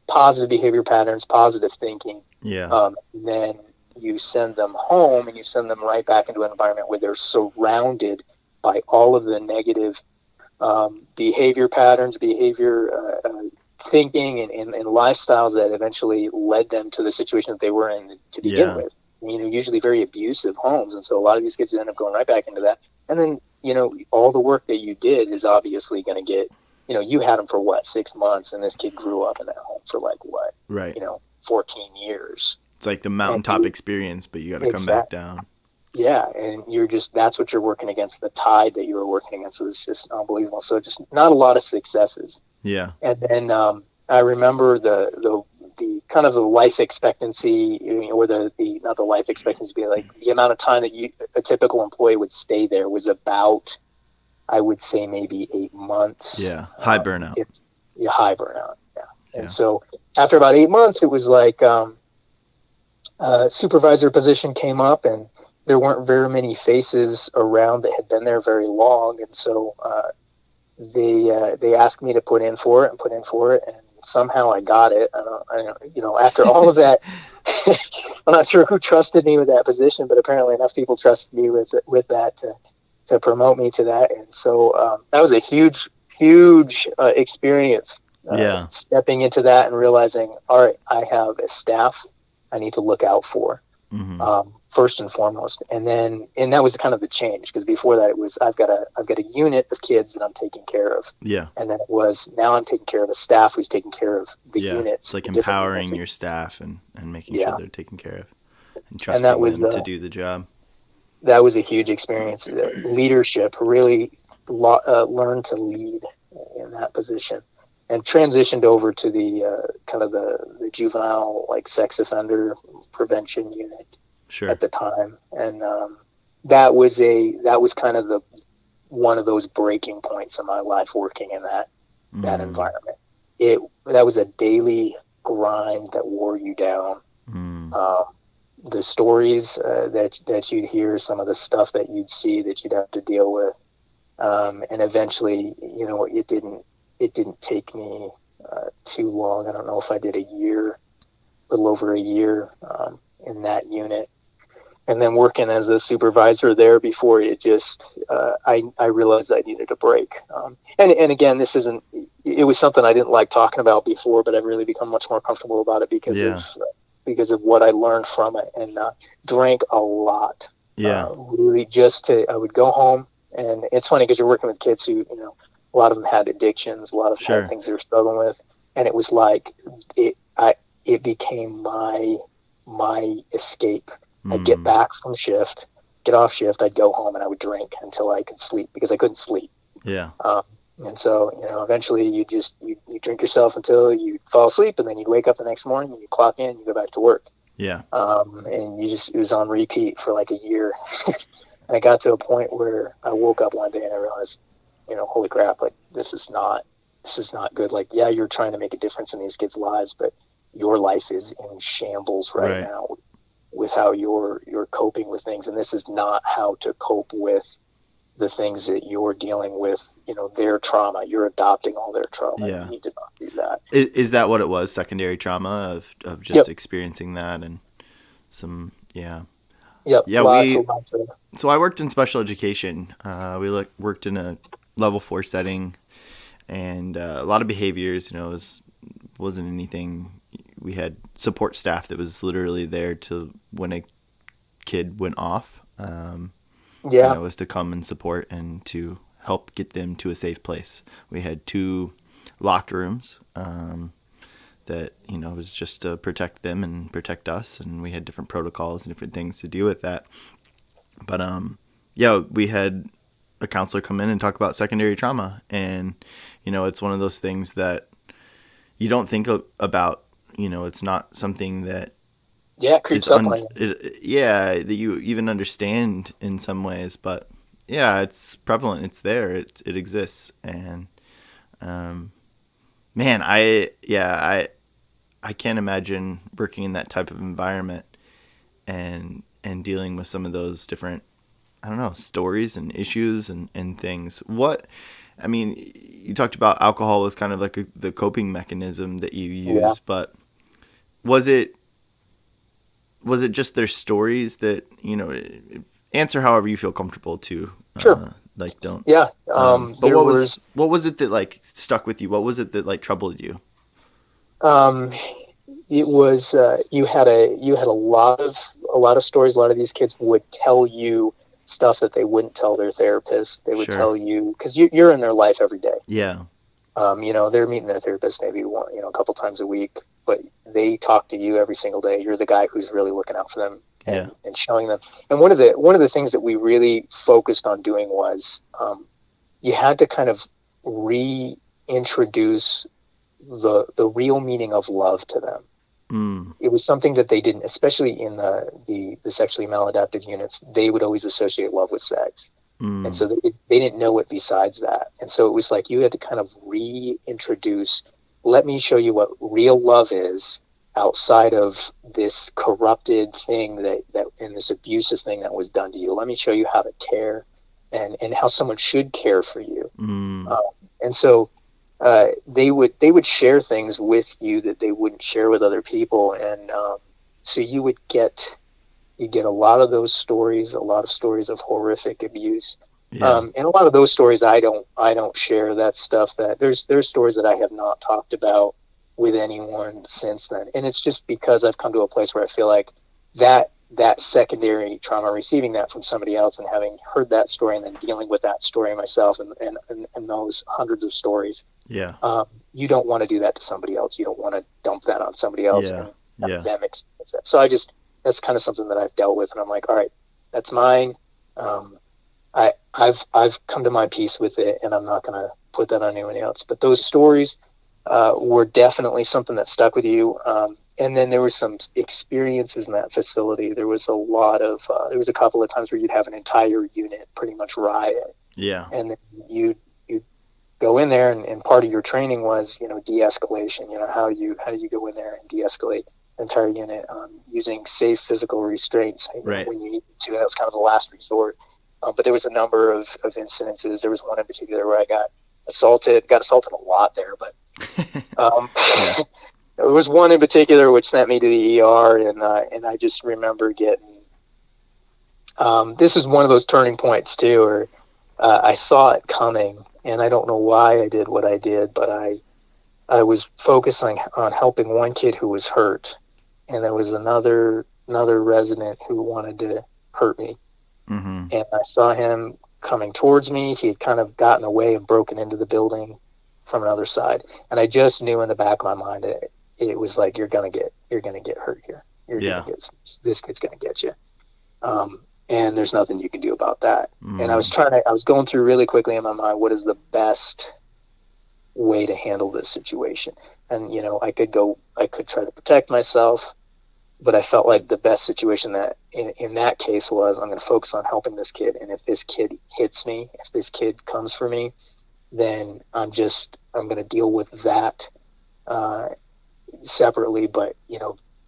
positive behavior patterns, positive thinking. Yeah. Then you send them home and you send them right back into an environment where they're surrounded by all of the negative behavior patterns, thinking and lifestyles that eventually led them to the situation that they were in to begin with. Usually very abusive homes. And so a lot of these kids end up going right back into that. And then, all the work that you did is obviously going to get, you had them for 6 months, and this kid grew up in that home for Right. 14 years. It's like the mountaintop experience, but you got to come back down. Yeah, and that's what you're working against. The tide that you were working against was just unbelievable. So just not a lot of successes. Yeah. And then I remember the kind of the life expectancy, or not the life expectancy, but like the amount of time that a typical employee would stay there was about, I would say, maybe 8 months. Yeah, high burnout. High burnout, yeah. And so after about 8 months, it was like a supervisor position came up, and there weren't very many faces around that had been there very long, and so they asked me to put in for it, and somehow I got it. After all of that, I'm not sure who trusted me with that position, but apparently enough people trusted me with that to promote me to that, and so that was a huge experience. Stepping into that and realizing, all right, I have a staff I need to look out for. Mm-hmm. First and foremost, and that was kind of the change, because before that it was I've got a unit of kids that I'm taking care of, and then it was now I'm taking care of a staff who's taking care of the units. It's like empowering your staff and making sure they're taken care of and trusting them to do the job. That was a huge experience. Leadership, really learned to lead in that position, and transitioned over to the kind of the juvenile sex offender prevention unit. Sure. At the time, and that was kind of one of those breaking points in my life, working in that environment. That was a daily grind that wore you down. The stories that you'd hear, some of the stuff that you'd see that you'd have to deal with, and eventually, it didn't take me too long. I don't know if I did a little over a year in that unit. And then working as a supervisor there before it just, I realized I needed a break. And again, it was something I didn't like talking about before, but I've really become much more comfortable about it because of what I learned from it, and drank a lot. Really I would go home, and it's funny because you're working with kids who, a lot of them had addictions, a lot of them had things they were struggling with. And it was like, it became my escape. I'd get back from shift, get off shift, I'd go home and I would drink until I could sleep, because I couldn't sleep. Yeah. And so, eventually you drink yourself until you fall asleep, and then you'd wake up the next morning and you clock in and you go back to work. Yeah. And it was on repeat for like a year. And I got to a point where I woke up one day and I realized, holy crap, this is not good. You're trying to make a difference in these kids' lives, but your life is in shambles right now with how you're coping with things, and this is not how to cope with the things that you're dealing with, their trauma. You're adopting all their trauma. Yeah. You need to not do that. Is that what it was? Secondary trauma of just experiencing that and some, Yep. Yeah. So I worked in special education. We worked in a level 4 setting, and a lot of behaviors, wasn't anything. We had support staff that was literally there to when a kid went off. It was to come and support and to help get them to a safe place. We had 2 locked rooms that, was just to protect them and protect us. And we had different protocols and different things to deal with that. But, we had a counselor come in and talk about secondary trauma. And, it's one of those things that you don't think about. It's not something that creeps up on you. That you even understand in some ways, but it's prevalent. It's there. It exists. And man, I can't imagine working in that type of environment and dealing with some of those different, stories and issues and things. You talked about alcohol as kind of like the coping mechanism that you use, but was it was it just their stories that, answer however you feel comfortable to, Sure. like, don't, Yeah. but There what was it that like stuck with you? What was it that like troubled you? um, it was, you had a lot of stories. A lot of these kids would tell you stuff that they wouldn't tell their therapist. They would Sure. tell you, cause you're in their life every day. Yeah. They're meeting their therapist maybe a couple times a week, but they talk to you every single day. You're the guy who's really looking out for them and showing them. And one of the things that we really focused on doing was, you had to kind of reintroduce the real meaning of love to them. It was something that they didn't, especially in the sexually maladaptive units, they would always associate love with sex. And so they didn't know it besides that. And so it was like you had to kind of reintroduce, let me show you what real love is outside of this corrupted thing that and this abusive thing that was done to you. Let me show you how to care and how someone should care for you. And so they would share things with you that they wouldn't share with other people. And so you get a lot of those stories, a lot of stories of horrific abuse. And a lot of those stories I don't share. That stuff that there's stories that I have not talked about with anyone since then. And it's just because I've come to a place where I feel like that secondary trauma, receiving that from somebody else and having heard that story and then dealing with that story myself and those hundreds of stories. You don't want to do that to somebody else. You don't want to dump that on somebody else and have them experience that. So that's kind of something that I've dealt with, and I'm like, all right, that's mine. I've come to my peace with it, and I'm not going to put that on anyone else. But those stories were definitely something that stuck with you. And then there were some experiences in that facility. There was there was a couple of times where you'd have an entire unit pretty much riot. And then you'd go in there, and part of your training was, de-escalation. How do you go in there and de-escalate the entire unit using safe physical restraints when you need to. That was kind of the last resort. But there was a number of incidences. There was one in particular where I got assaulted a lot there, but there was one in particular which sent me to the ER, and I just remember getting, this was one of those turning points too, where I saw it coming, and I don't know why I did what I did, but I was focusing on helping one kid who was hurt, and there was another resident who wanted to hurt me. And I saw him coming towards me. He had kind of gotten away and broken into the building from another side. And I just knew in the back of my mind, it was like, you're going to get hurt here. This kid's going to get you. And there's nothing you can do about that. And I was going through really quickly in my mind, what is the best way to handle this situation? And, I could try to protect myself, but I felt like the best situation that in that case was, I'm going to focus on helping this kid. And if this kid hits me, if this kid comes for me, then I'm going to deal with that separately. But,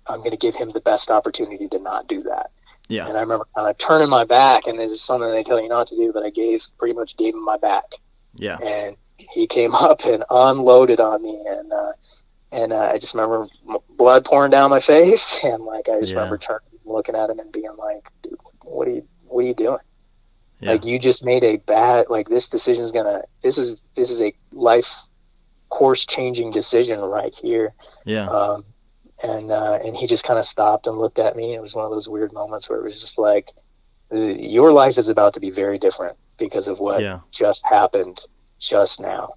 I'm going to give him the best opportunity to not do that. And I remember kind of turning my back, and this is something they tell you not to do, but I pretty much gave him my back. And he came up and unloaded on me, and I just remember blood pouring down my face, and I just remember turning, looking at him, and being like, "Dude, what are you doing? Like, you just made a bad, this decision's this is a life course changing decision right here." And he just kind of stopped and looked at me. It was one of those weird moments where it was just like, your life is about to be very different because of what just happened just now.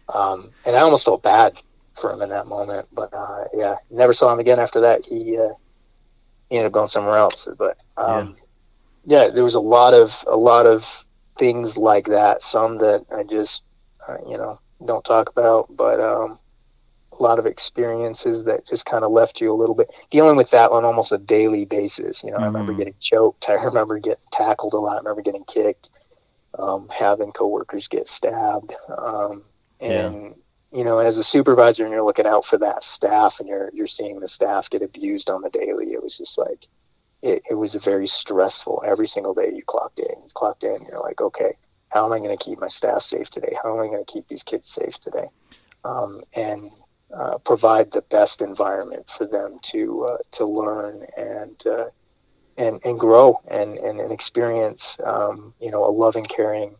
And I almost felt bad for him in that moment, but never saw him again after that. He ended up going somewhere else. But there was a lot of things like that. Some that I just don't talk about, but a lot of experiences that just kind of left you a little bit dealing with that on almost a daily basis. I remember getting choked. I remember getting tackled a lot. I remember getting kicked, having coworkers get stabbed. And as a supervisor, and you're looking out for that staff, and you're seeing the staff get abused on the daily, it was just like, it was very stressful. Every single day you clocked in, you're like, okay, how am I going to keep my staff safe today? How am I going to keep these kids safe today? And provide the best environment for them to learn and grow and experience, a loving, caring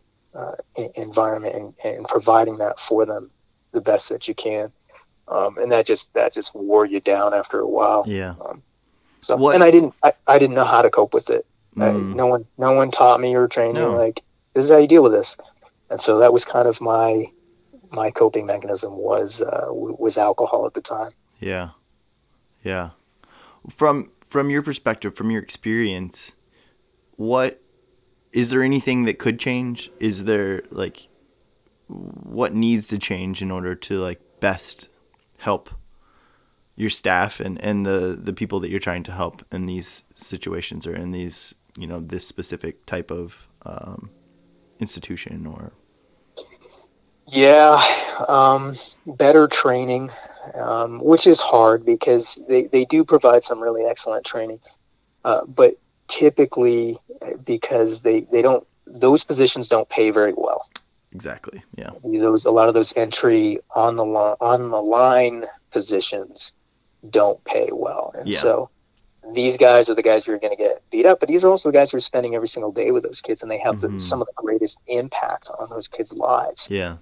environment, and providing that for them the best that you can. And that just wore you down after a while. Yeah. And I didn't know how to cope with it. Mm. No one taught me or trained me, No. like, this is how you deal with this. And so that was kind of my coping mechanism was alcohol at the time. Yeah. Yeah. From your perspective, from your experience, what is there anything that could change? Is there, like, what needs to change in order to, like, best help your staff and the people that you're trying to help in these situations, or in these, this specific type of institution? Or better training, which is hard because they do provide some really excellent training, but typically, because those positions don't pay very well. Exactly. Yeah. A lot of those entry on the line positions don't pay well, and so these guys are the guys who are going to get beat up. But these are also the guys who are spending every single day with those kids, and they have some of the greatest impact on those kids' lives. Yeah.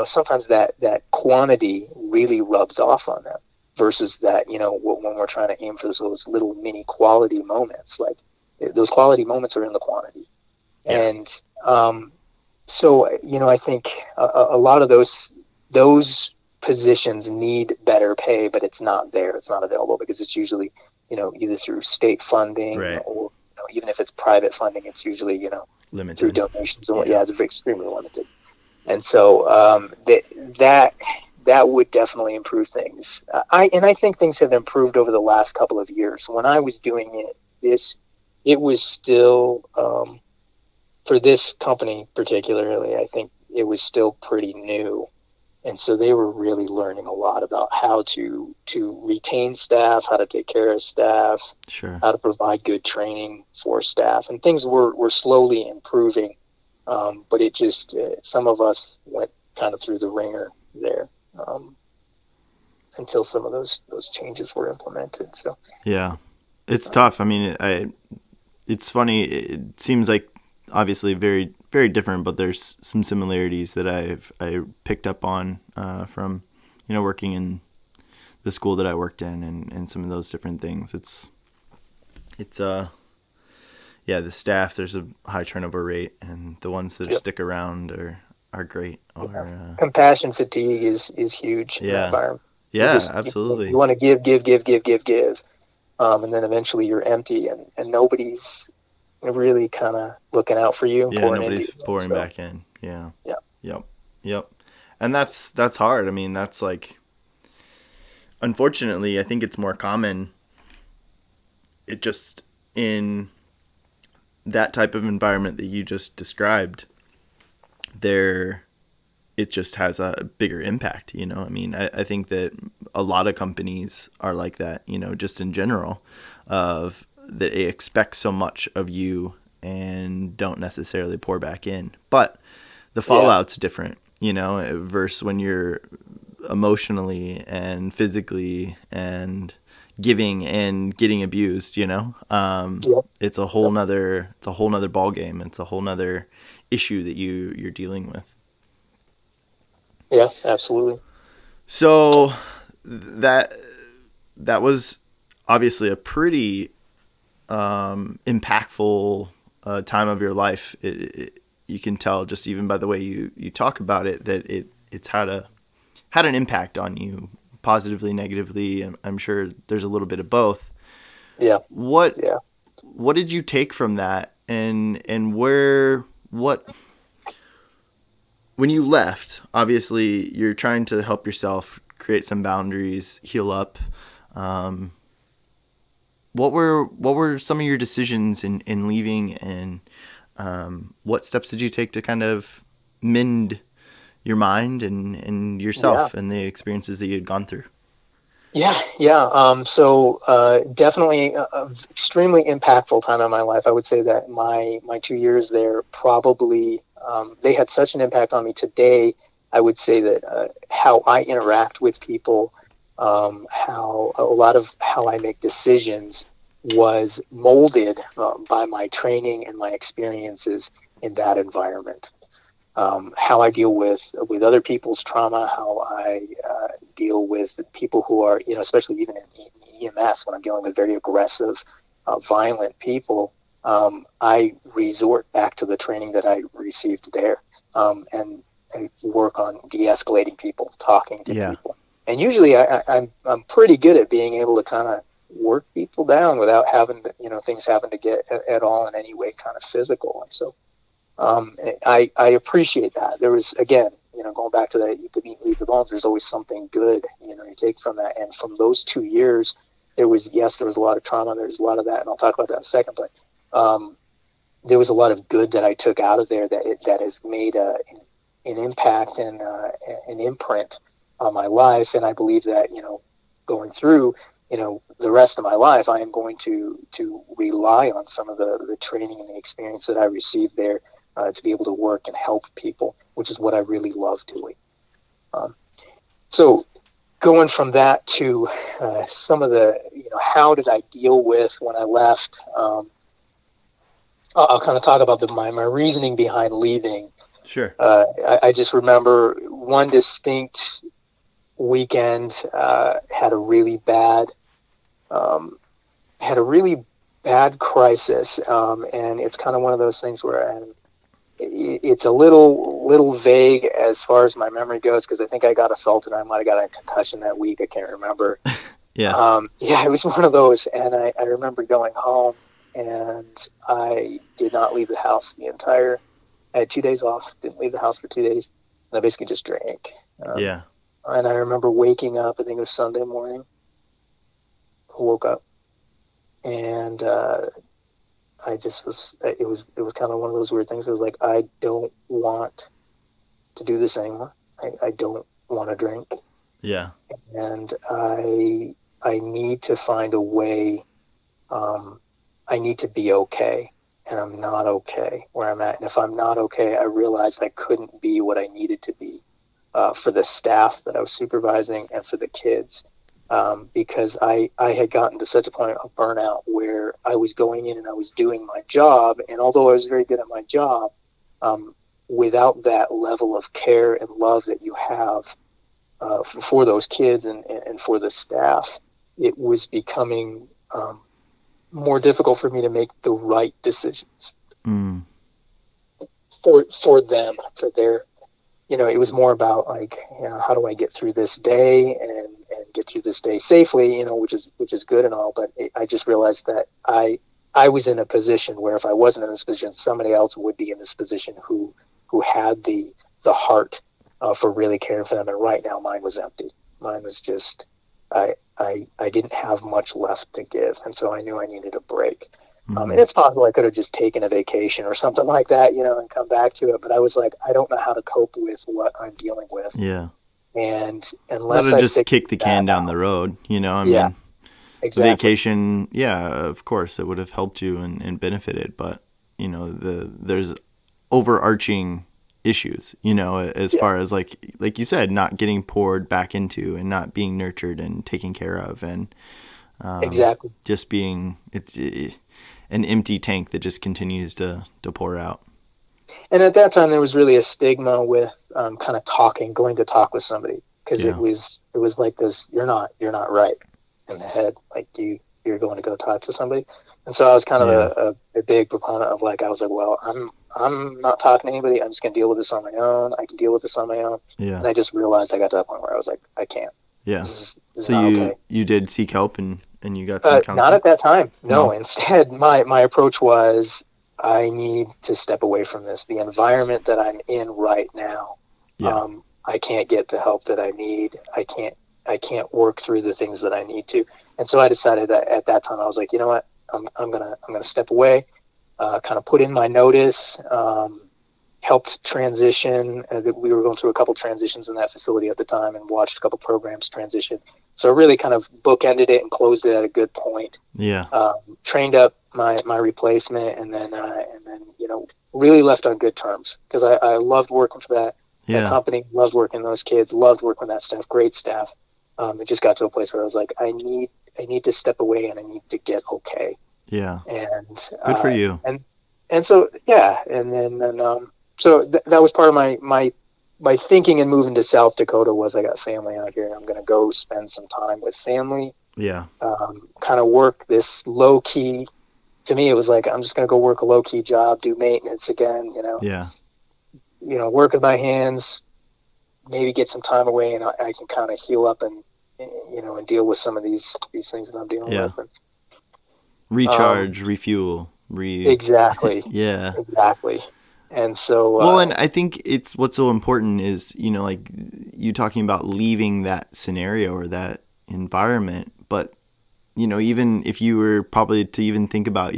Sometimes that quantity really rubs off on them, versus that, when we're trying to aim for those little mini quality moments, like those quality moments are in the quantity. Yeah. And so, I think a lot of those positions need better pay, but it's not there. It's not available because it's usually, either through state funding, right, or even if it's private funding, it's usually, limited through donations. And it's extremely limited. And so that would definitely improve things. I think things have improved over the last couple of years. When I was doing it was still, for this company particularly, I think it was still pretty new. And so they were really learning a lot about how to retain staff, how to take care of staff, sure, how to provide good training for staff. And things were slowly improving. But it just, some of us went kind of through the ringer there, until some of those changes were implemented. So yeah, it's tough. I mean, it's funny. It seems like obviously very, very different, but there's some similarities that I picked up on from working in the school that I worked in, and some of those different things. It's the staff, there's a high turnover rate, and the ones that stick around are great. Compassion fatigue is huge in that environment. Yeah, absolutely. You want to give, and then eventually you're empty, and nobody's really kind of looking out for you. Yeah, nobody's pouring back in. Yeah. Yep. And that's hard. I mean, that's like, unfortunately, I think it's more common. It just, in that type of environment that you just described, it just has a bigger impact, I mean, I think that a lot of companies are like that, just in general, of that they expect so much of you and don't necessarily pour back in. But the fallout's different, versus when you're emotionally and physically and giving and getting abused, it's a whole nother ball game. It's a whole nother issue that you're dealing with. Yeah, absolutely. So that was obviously a pretty impactful time of your life. You can tell just even by the way you talk about it that it's had an impact on you, positively, negatively. I'm sure there's a little bit of both. Yeah. What did you take from that, and when you left, obviously you're trying to help yourself, create some boundaries, heal up. What were some of your decisions in leaving, and what steps did you take to kind of mend your mind and yourself and the experiences that you had gone through? So definitely extremely impactful time in my life. I would say that my 2 years there probably, they had such an impact on me today. I would say that how I interact with people, how a lot of how I make decisions was molded by my training and my experiences in that environment. How I deal with other people's trauma, how I deal with people who are, especially even in EMS, when I'm dealing with very aggressive, violent people, I resort back to the training that I received there, and work on de-escalating people, talking to people. And usually I'm pretty good at being able to kind of work people down without having to, things having to get at all in any way kind of physical. And so I appreciate that. There was, again, going back to that, you could leave the bones. There's always something good, you take from that. And from those 2 years, there was a lot of trauma. There's a lot of that, and I'll talk about that in a second. But there was a lot of good that I took out of there that has made an impact and an imprint on my life. And I believe that, going through, the rest of my life, I am going to rely on some of the training and the experience that I received there to be able to work and help people, which is what I really love doing. So going from that to some of the, how did I deal with when I left? I'll kind of talk about my reasoning behind leaving. Sure. I just remember one distinct weekend had a really bad crisis, and it's kind of one of those things where it's a little vague as far as my memory goes, because I think I got assaulted. I might have got a concussion that week. I can't remember. Yeah. It was one of those, and I remember going home, and I did not leave the house I had 2 days off, didn't leave the house for 2 days, and I basically just drank. Yeah. And I remember waking up, I think it was Sunday morning, I woke up, and I just it was kind of one of those weird things. It was like, I don't want to do this anymore. I don't want to drink. Yeah. And I need to find a way, I need to be okay. And I'm not okay where I'm at. And if I'm not okay, I realized I couldn't be what I needed to be for the staff that I was supervising and for the kids, because I had gotten to such a point of burnout where I was going in and I was doing my job. And although I was very good at my job, without that level of care and love that you have for those kids and for the staff, it was becoming more difficult for me to make the right decisions for them, for their, it was more about like, how do I get through this day and get through this day safely, which is good and all. But I just realized that I was in a position where if I wasn't in this position, somebody else would be in this position who had the heart for really caring for them. And right now mine was empty. Mine was just, I didn't have much left to give. And so I knew I needed a break. And it's possible I could have just taken a vacation or something like that, and come back to it. But I was like, I don't know how to cope with what I'm dealing with. Yeah. And unless I just kick the can down the road, I mean, exactly. The vacation, of course it would have helped you and benefited, but there's overarching issues, as far as like you said, not getting poured back into and not being nurtured and taken care of, and exactly, just being an empty tank that just continues to pour out. And at that time, there was really a stigma with kind of going to talk with somebody, because it was like this: you're not right in the head, like you're going to go talk to somebody. And so I was kind of a big proponent of I was like, well, I'm not talking to anybody. I'm just gonna deal with this on my own. I can deal with this on my own. Yeah. And I just realized I got to that point where I was like, I can't. Yeah. This is so you did seek help and you got some counseling? Not at that time. No. Instead, my approach was, I need to step away from this. The environment that I'm in right now, I can't get the help that I need. I can't work through the things that I need to. And so I decided at that time, I was like, you know what, I'm gonna step away, kind of put in my notice, helped transition. We were going through a couple transitions in that facility at the time and watched a couple programs transition. So I really kind of bookended it and closed it at a good point. Yeah. Trained up my replacement, and then really left on good terms, because I loved working for that company, loved working with those kids, loved working with that staff, great staff. It just got to a place where I was like, I need to step away and I need to get okay. Yeah. And good for you. And so, yeah. And then, so that was part of my thinking and moving to South Dakota was I got family out here. I'm going to go spend some time with family. Yeah. Kind of work this low key. To me, it was like, I'm just going to go work a low key job, do maintenance again, Yeah. Work with my hands, maybe get some time away, and I can kind of heal up and deal with some of these things that I'm dealing with. And, recharge, refuel, exactly. Yeah. Exactly. And so, and I think it's what's so important is, like you talking about leaving that scenario or that environment, but even if you were probably to even think about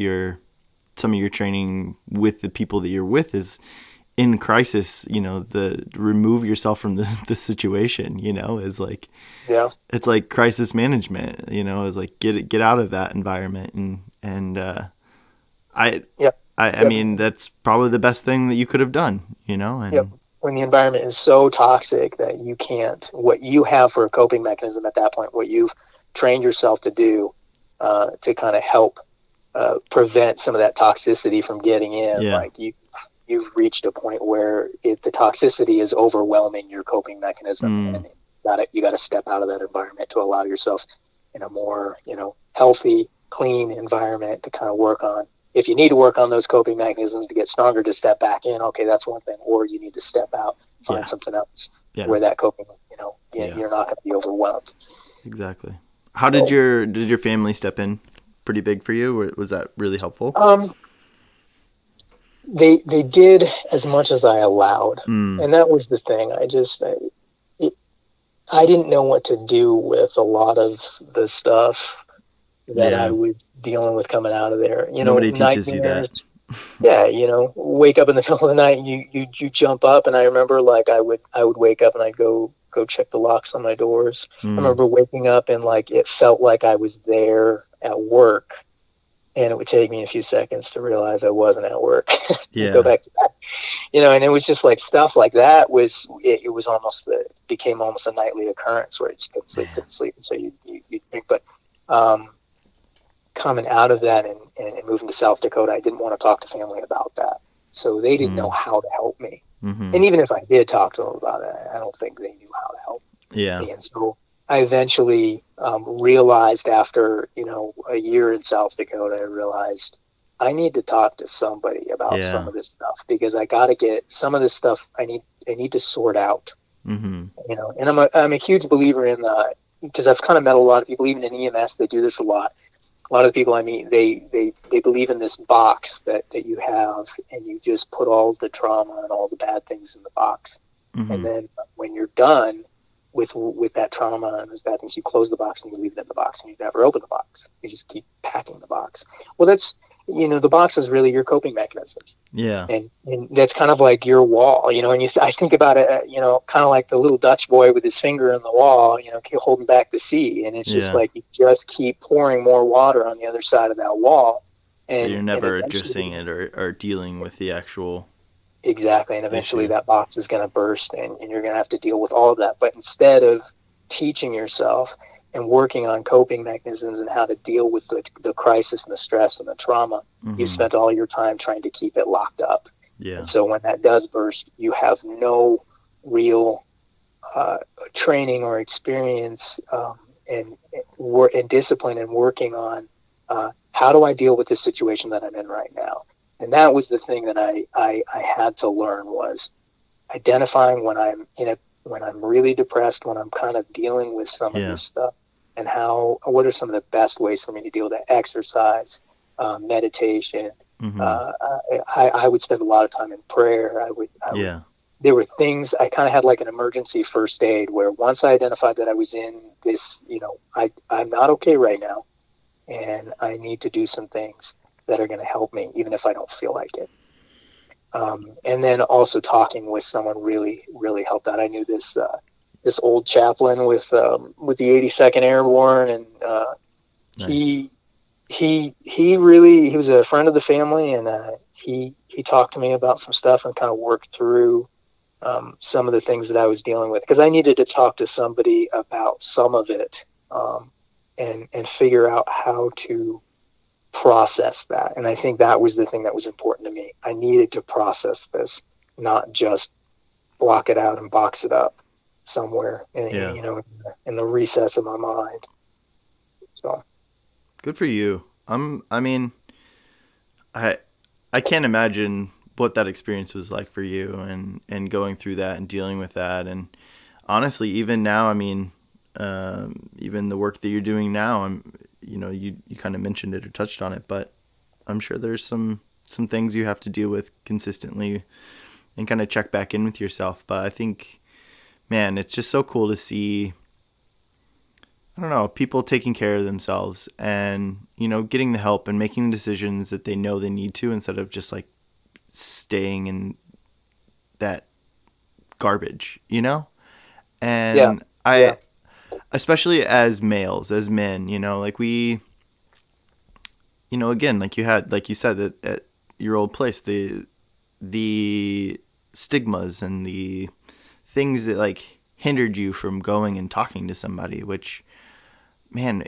some of your training with the people that you're with is in crisis, the remove yourself from the situation, is like, it's like crisis management, is like get out of that environment. I mean, that's probably the best thing that you could have done, and when the environment is so toxic that you can't, what you have for a coping mechanism at that point, what you've trained yourself to do to kind of help prevent some of that toxicity from getting in, like you've reached a point where the toxicity is overwhelming your coping mechanism, and you got to step out of that environment to allow yourself in a more healthy, clean environment to kind of work on. If you need to work on those coping mechanisms to get stronger, to step back in, okay, that's one thing. Or you need to step out, find something else where that coping, you're not going to be overwhelmed. Exactly. How did your family step in? Pretty big for you? Or was that really helpful? They did as much as I allowed, and that was the thing. I didn't know what to do with a lot of the stuff that I was dealing with coming out of there. Nobody teaches you that. Yeah, wake up in the middle of the night and you jump up, and I remember like I would wake up and I'd go check the locks on my doors. I remember waking up and like it felt like I was there at work, and it would take me a few seconds to realize I wasn't at work. Go back to that. And it was just like stuff like that was it was almost became almost a nightly occurrence where I just couldn't sleep, and so you think. But coming out of that and moving to South Dakota, I didn't want to talk to family about that, so they didn't know how to help me. And even if I did talk to them about it, I don't think they knew how to help me. And so I eventually realized after a year in South Dakota, I realized I need to talk to somebody about some of this stuff, because I got to get some of this stuff. I need to sort out. And I'm a huge believer in because I've kind of met a lot of people, even in EMS, they do this a lot. A lot of the people I meet, they believe in this box that you have, and you just put all the trauma and all the bad things in the box. And then when you're done with that trauma and those bad things, you close the box and you leave it in the box, and you never open the box. You just keep packing the box. Well, that's, the box is really your coping mechanism. And that's kind of like your wall, and I think about it, kind of like the little Dutch boy with his finger in the wall, keep holding back the sea. And it's just like, you just keep pouring more water on the other side of that wall. And you're never addressing it or dealing with the actual. Exactly. And eventually that box is going to burst, and you're going to have to deal with all of that. But instead of teaching yourself and working on coping mechanisms and how to deal with the crisis and the stress and the trauma, you spent all your time trying to keep it locked up. And so when that does burst, you have no real training or experience and discipline in working on how do I deal with this situation that I'm in right now. And that was the thing that I had to learn, was identifying when I'm really depressed, when I'm kind of dealing with some of this stuff, and what are some of the best ways for me to deal with that? Exercise, meditation. I would spend a lot of time in prayer. There were things, I kind of had like an emergency first aid, where once I identified that I was in this, I'm not okay right now, and I need to do some things that are going to help me, even if I don't feel like it. And then also talking with someone really, really helped out. I knew this old chaplain with the 82nd Airborne, and nice. he was a friend of the family, and he talked to me about some stuff and kind of worked through some of the things that I was dealing with, because I needed to talk to somebody about some of it, and figure out how to process that. And I think that was the thing that was important to me. I needed to process this, not just block it out and box it up somewhere Yeah. in the recess of my mind. So Good for you. I mean, I can't imagine what that experience was like for you, and going through that and dealing with that. And honestly, even now, I mean, even the work that you're doing now, you kind of mentioned it or touched on it, but I'm sure there's some things you have to deal with consistently and kind of check back in with yourself. But I think, man, it's just so cool to see, I don't know, people taking care of themselves and, getting the help and making the decisions that they know they need to, instead of just like staying in that garbage, And yeah, yeah, especially as males, as men, like we, again, like you said, that at your old place, the stigmas and the things that like hindered you from going and talking to somebody, which, man,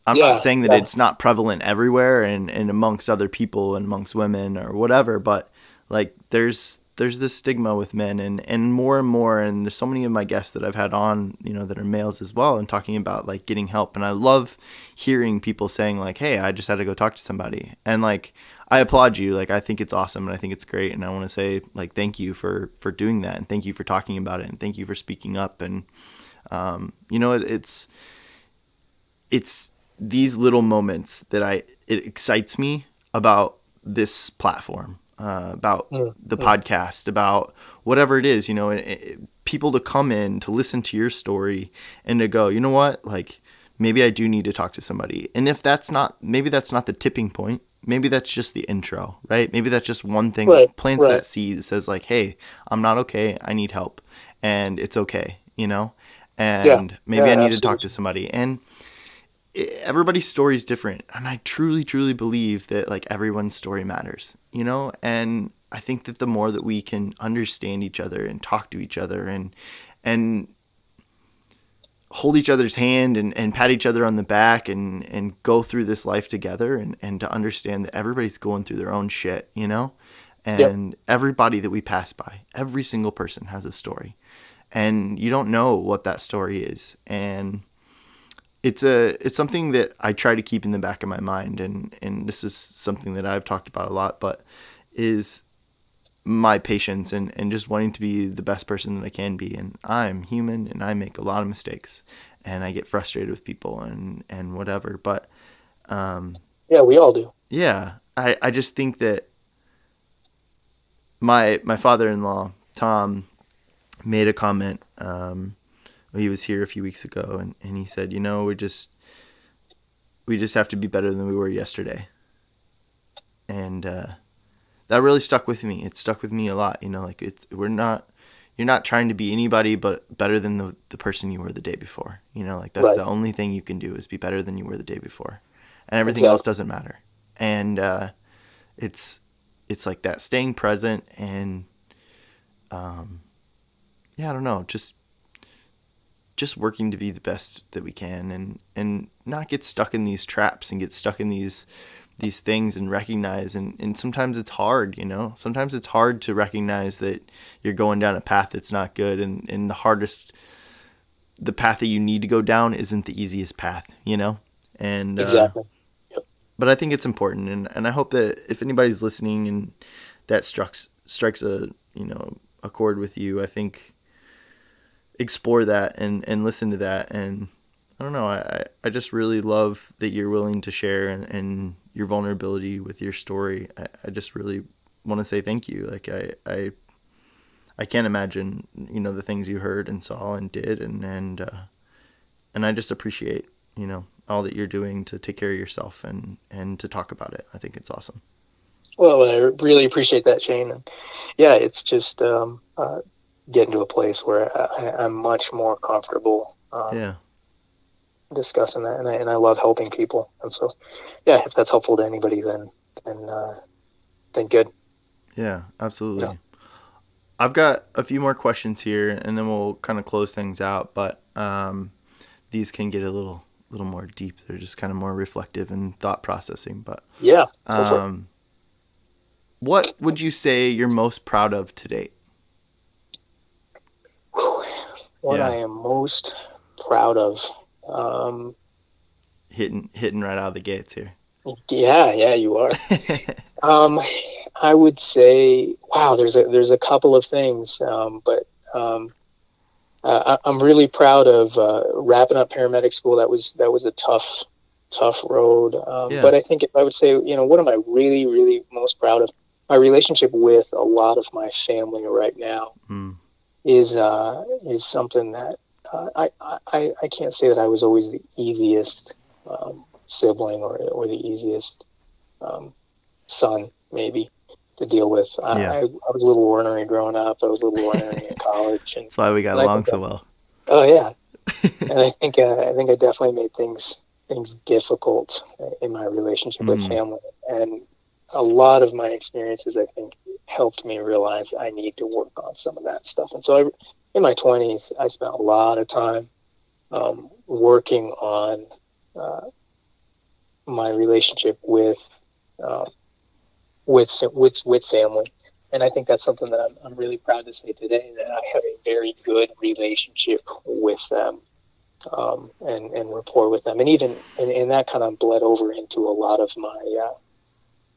I'm not yeah, saying that yeah, it's not prevalent everywhere and amongst other people and amongst women or whatever, but like there's this stigma with men, and more, and there's so many of my guests that I've had on, that are males as well, and talking about like getting help. And I love hearing people saying like, hey, I just had to go talk to somebody. And like, I applaud you. Like, I think it's awesome and I think it's great. And I want to say like, thank you for doing that. And thank you for talking about it. And thank you for speaking up. And, it's these little moments that it excites me about this platform, about the podcast, about whatever it is, people to come in to listen to your story and to go, you know what, like maybe I do need to talk to somebody. And if maybe that's not the tipping point. Maybe that's just the intro, right? Maybe that's just one thing right, that plants right. that seed that says like, hey, I'm not okay. I need help, and it's okay, Yeah, and maybe I yeah, need to talk to absolutely. somebody. And everybody's story is different, and I truly believe that like everyone's story matters, and I think that the more that we can understand each other and talk to each other and hold each other's hand and pat each other on the back and go through this life together, and to understand that everybody's going through their own shit, Yep, and everybody that we pass by, every single person has a story, and you don't know what that story is. And it's something that I try to keep in the back of my mind, and this is something that I've talked about a lot, but is my patience and just wanting to be the best person that I can be. And I'm human and I make a lot of mistakes and I get frustrated with people and whatever. But yeah, we all do. yeah, I just think that my father-in-law, Tom, made a comment. He was here a few weeks ago, and he said, we just have to be better than we were yesterday. And that really stuck with me. It stuck with me a lot. Like you're not trying to be anybody but better than the person you were the day before. Like that's Right, the only thing you can do is be better than you were the day before, and everything else exactly. doesn't matter. And it's like that, staying present, and yeah, I don't know, just working to be the best that we can, and not get stuck in these traps and get stuck in these things, and recognize, and sometimes it's hard, sometimes it's hard to recognize that you're going down a path that's not good, and the path that you need to go down isn't the easiest path, and Exactly. Yep. but I think it's important, and I hope that if anybody's listening and that strikes a chord with you, I think explore that and listen to that. And I don't know, I just really love that you're willing to share and your vulnerability with your story. I just really want to say thank you. Like I can't imagine, the things you heard and saw and did, and I just appreciate, all that you're doing to take care of yourself and to talk about it. I think it's awesome. Well, I really appreciate that, Shane. And yeah, it's just getting to a place where I'm much more comfortable Yeah. discussing that, and I love helping people. And so, yeah, if that's helpful to anybody, then good. Yeah, You know, absolutely. I've got a few more questions here, and then we'll kind of close things out. But these can get a little more deep. They're just kind of more reflective and thought processing. But Yeah, go for it. What would you say you're most proud of to date? What I am most proud of. Hitting right out of the gates here. Yeah, you are. I would say, wow, there's a couple of things, but I'm really proud of wrapping up paramedic school. That was a tough road. But I think if I would say, what am I really, really most proud of? My relationship with a lot of my family right now is something that I can't say that I was always the easiest sibling or the easiest son maybe to deal with. I was a little ornery growing up. I was a little ornery in college. And that's why we got along so well. Oh yeah, and I think I definitely made things difficult in my relationship with family, and a lot of my experiences I think helped me realize I need to work on some of that stuff. And so in my 20s, I spent a lot of time working on my relationship with family. And I think that's something that I'm really proud to say today, that I have a very good relationship with them and rapport with them. And even and that kind of bled over into a lot of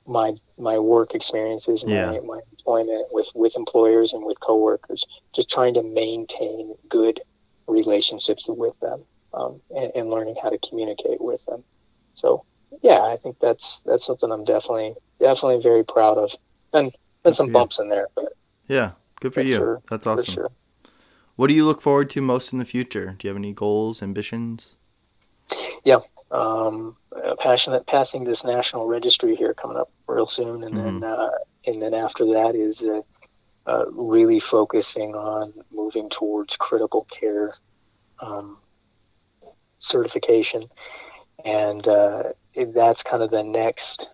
my work experiences, my employment with employers and with coworkers, just trying to maintain good relationships with them and learning how to communicate with them. So yeah, I think that's something I'm definitely very proud of. And been some bumps in there, but yeah, good for you. Sure. That's awesome. For sure. What do you look forward to most in the future? Do you have any goals, ambitions? Yeah, passionate passing this national registry here coming up real soon, and then after that is really focusing on moving towards critical care certification, and that's kind of the next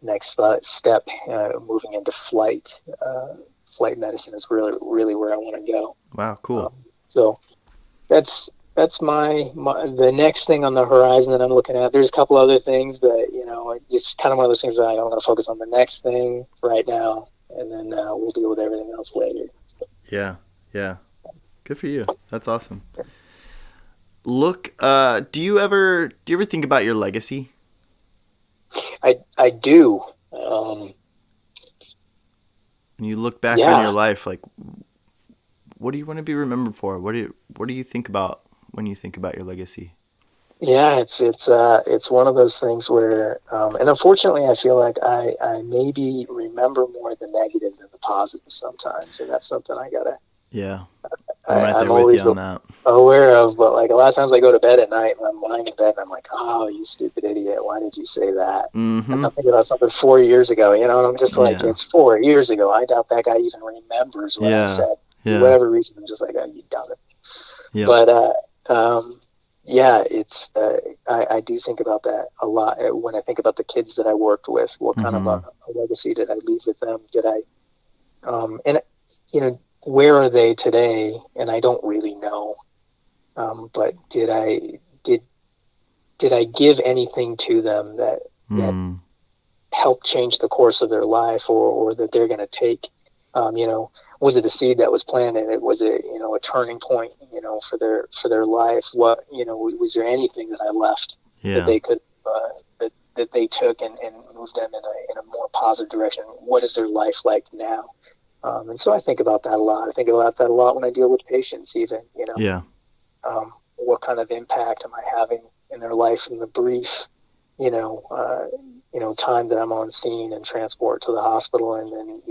step. Moving into flight medicine is really where I want to go. Wow, cool. So that's the next thing on the horizon that I'm looking at. There's a couple other things, but it's kind of one of those things that I'm going to focus on the next thing right now, and then we'll deal with everything else later. Yeah. Good for you. That's awesome. Look, do you ever think about your legacy? I do. When you look back on your life, like, what do you want to be remembered for? What do you think about when you think about your legacy? Yeah, it's one of those things where, and unfortunately, I feel like I maybe remember more the negative than the positive sometimes, and that's something I gotta. Yeah, I'm right there with you on that. Aware of, but like a lot of times I go to bed at night and I'm lying in bed and I'm like, oh, you stupid idiot, why did you say that? And I'm thinking about something 4 years ago, and I'm just like, it's 4 years ago. I doubt that guy even remembers what I said. For whatever reason, I'm just like, oh, you dumb it. Yeah. But it's I do think about that a lot when I think about the kids that I worked with. What kind of a legacy did I leave with them? Did I, where are they today? And I don't really know. But did I give anything to them that helped change the course of their life, or that they're going to take? Was it a seed that was planted? Was it a turning point for their life? What was there anything that I left that they could that they took and moved them in a more positive direction? What is their life like now? And so I think about that a lot. I think about that a lot when I deal with patients, even, what kind of impact am I having in their life in the brief, time that I'm on scene and transport to the hospital. And then,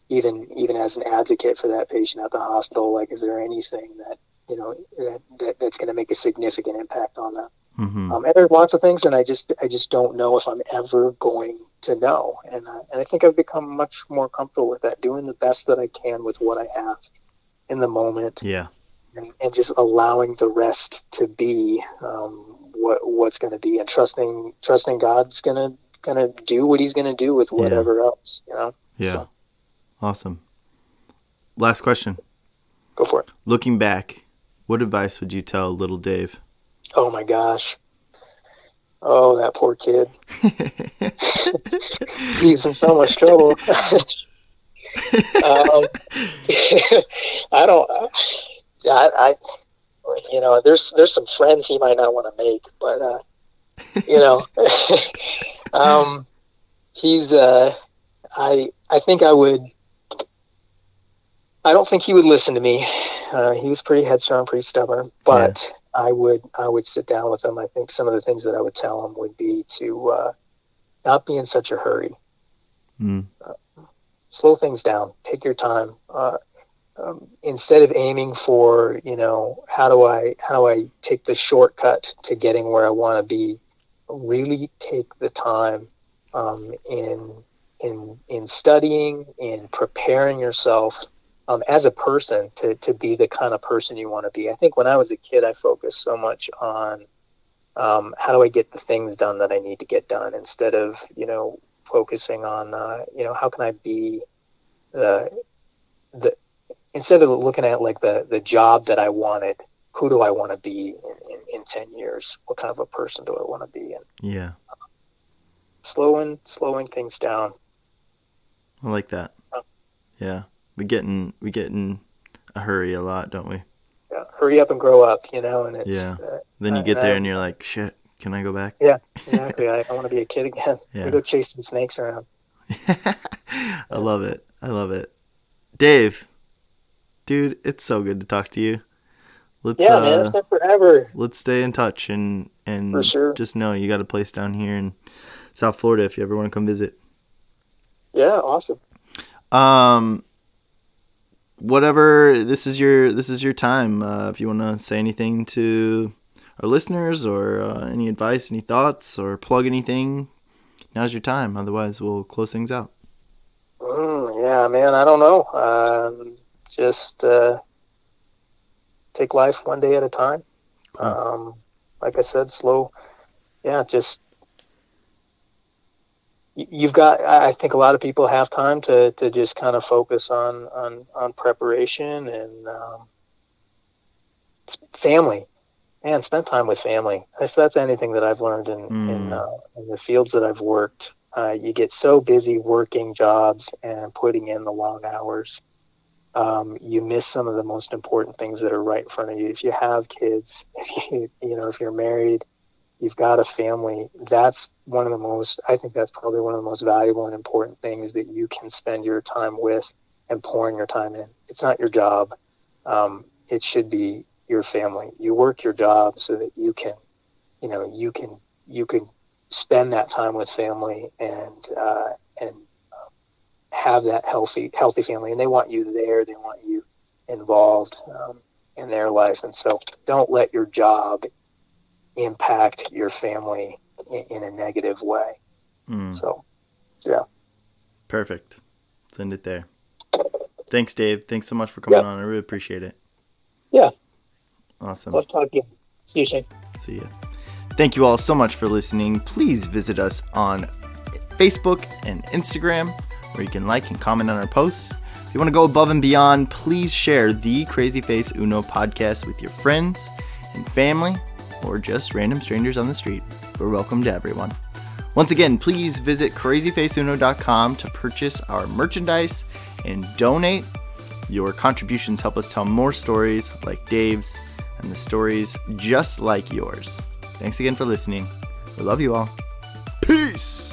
even as an advocate for that patient at the hospital, like, is there anything that, that's going to make a significant impact on them? And there's lots of things, and I just don't know if I'm ever going to know. And I think I've become much more comfortable with that, doing the best that I can with what I have in the moment. Yeah. And just allowing the rest to be what's going to be, and trusting God's going to do what He's going to do with whatever else. Yeah. So. Awesome. Last question. Go for it. Looking back, what advice would you tell little Dave? Oh my gosh. Oh, that poor kid. He's in so much trouble. I don't, I, there's some friends he might not want to make, but, he's, I think I don't think he would listen to me. He was pretty headstrong, pretty stubborn, but I would sit down with him. I think some of the things that I would tell him would be to not be in such a hurry. Slow things down. Take your time. Instead of aiming for, how do I take the shortcut to getting where I want to be? Really take the time in studying, in preparing yourself as a person to be the kind of person you want to be. I think when I was a kid, I focused so much on how do I get the things done that I need to get done, instead of focusing on how can I be instead of looking at like the job that I wanted, who do I want to be in 10 years? What kind of a person do I want to be? And slowing things down. I like that. Yeah. We get in a hurry a lot, don't we? Yeah. Hurry up and grow up, and it's then you get there and you're like, shit, can I go back? Yeah, exactly. I want to be a kid again. Yeah. We go chase some snakes around. I love it. Dave, dude, it's so good to talk to you. Man, it's been forever. Let's stay in touch and for sure. Just know you got a place down here in South Florida if you ever want to come visit. Yeah, awesome. Whatever, this is your time. If you want to say anything to our listeners, or any advice, any thoughts, or plug anything, now's your time. Otherwise, we'll close things out. Yeah, man, I don't know. Just take life one day at a time. Cool. Like I said, slow. Yeah, just you've got. I think a lot of people have time to just kind of focus on preparation and family. Man, spend time with family. If that's anything that I've learned in the fields that I've worked, you get so busy working jobs and putting in the long hours. You miss some of the most important things that are right in front of you. If you have kids, if you're married, you've got a family, that's I think that's probably one of the most valuable and important things that you can spend your time with and pouring your time in. It's not your job. It should be your family. You work your job so that you can spend that time with family and have that healthy family. And they want you there. They want you involved in their life. And so don't let your job impact your family in a negative way. So, yeah. Perfect. Send it there. Thanks, Dave. Thanks so much for coming on. I really appreciate it. Yeah. Awesome. Love talking. See you, Shane. See ya. Thank you all so much for listening. Please visit us on Facebook and Instagram, where you can like and comment on our posts. If you want to go above and beyond, please share the CrazyFaceUno podcast with your friends and family, or just random strangers on the street. We're welcome to everyone. Once again, please visit CrazyFaceUno.com to purchase our merchandise and donate. Your contributions help us tell more stories like Dave's and the stories just like yours. Thanks again for listening. We love you all. Peace!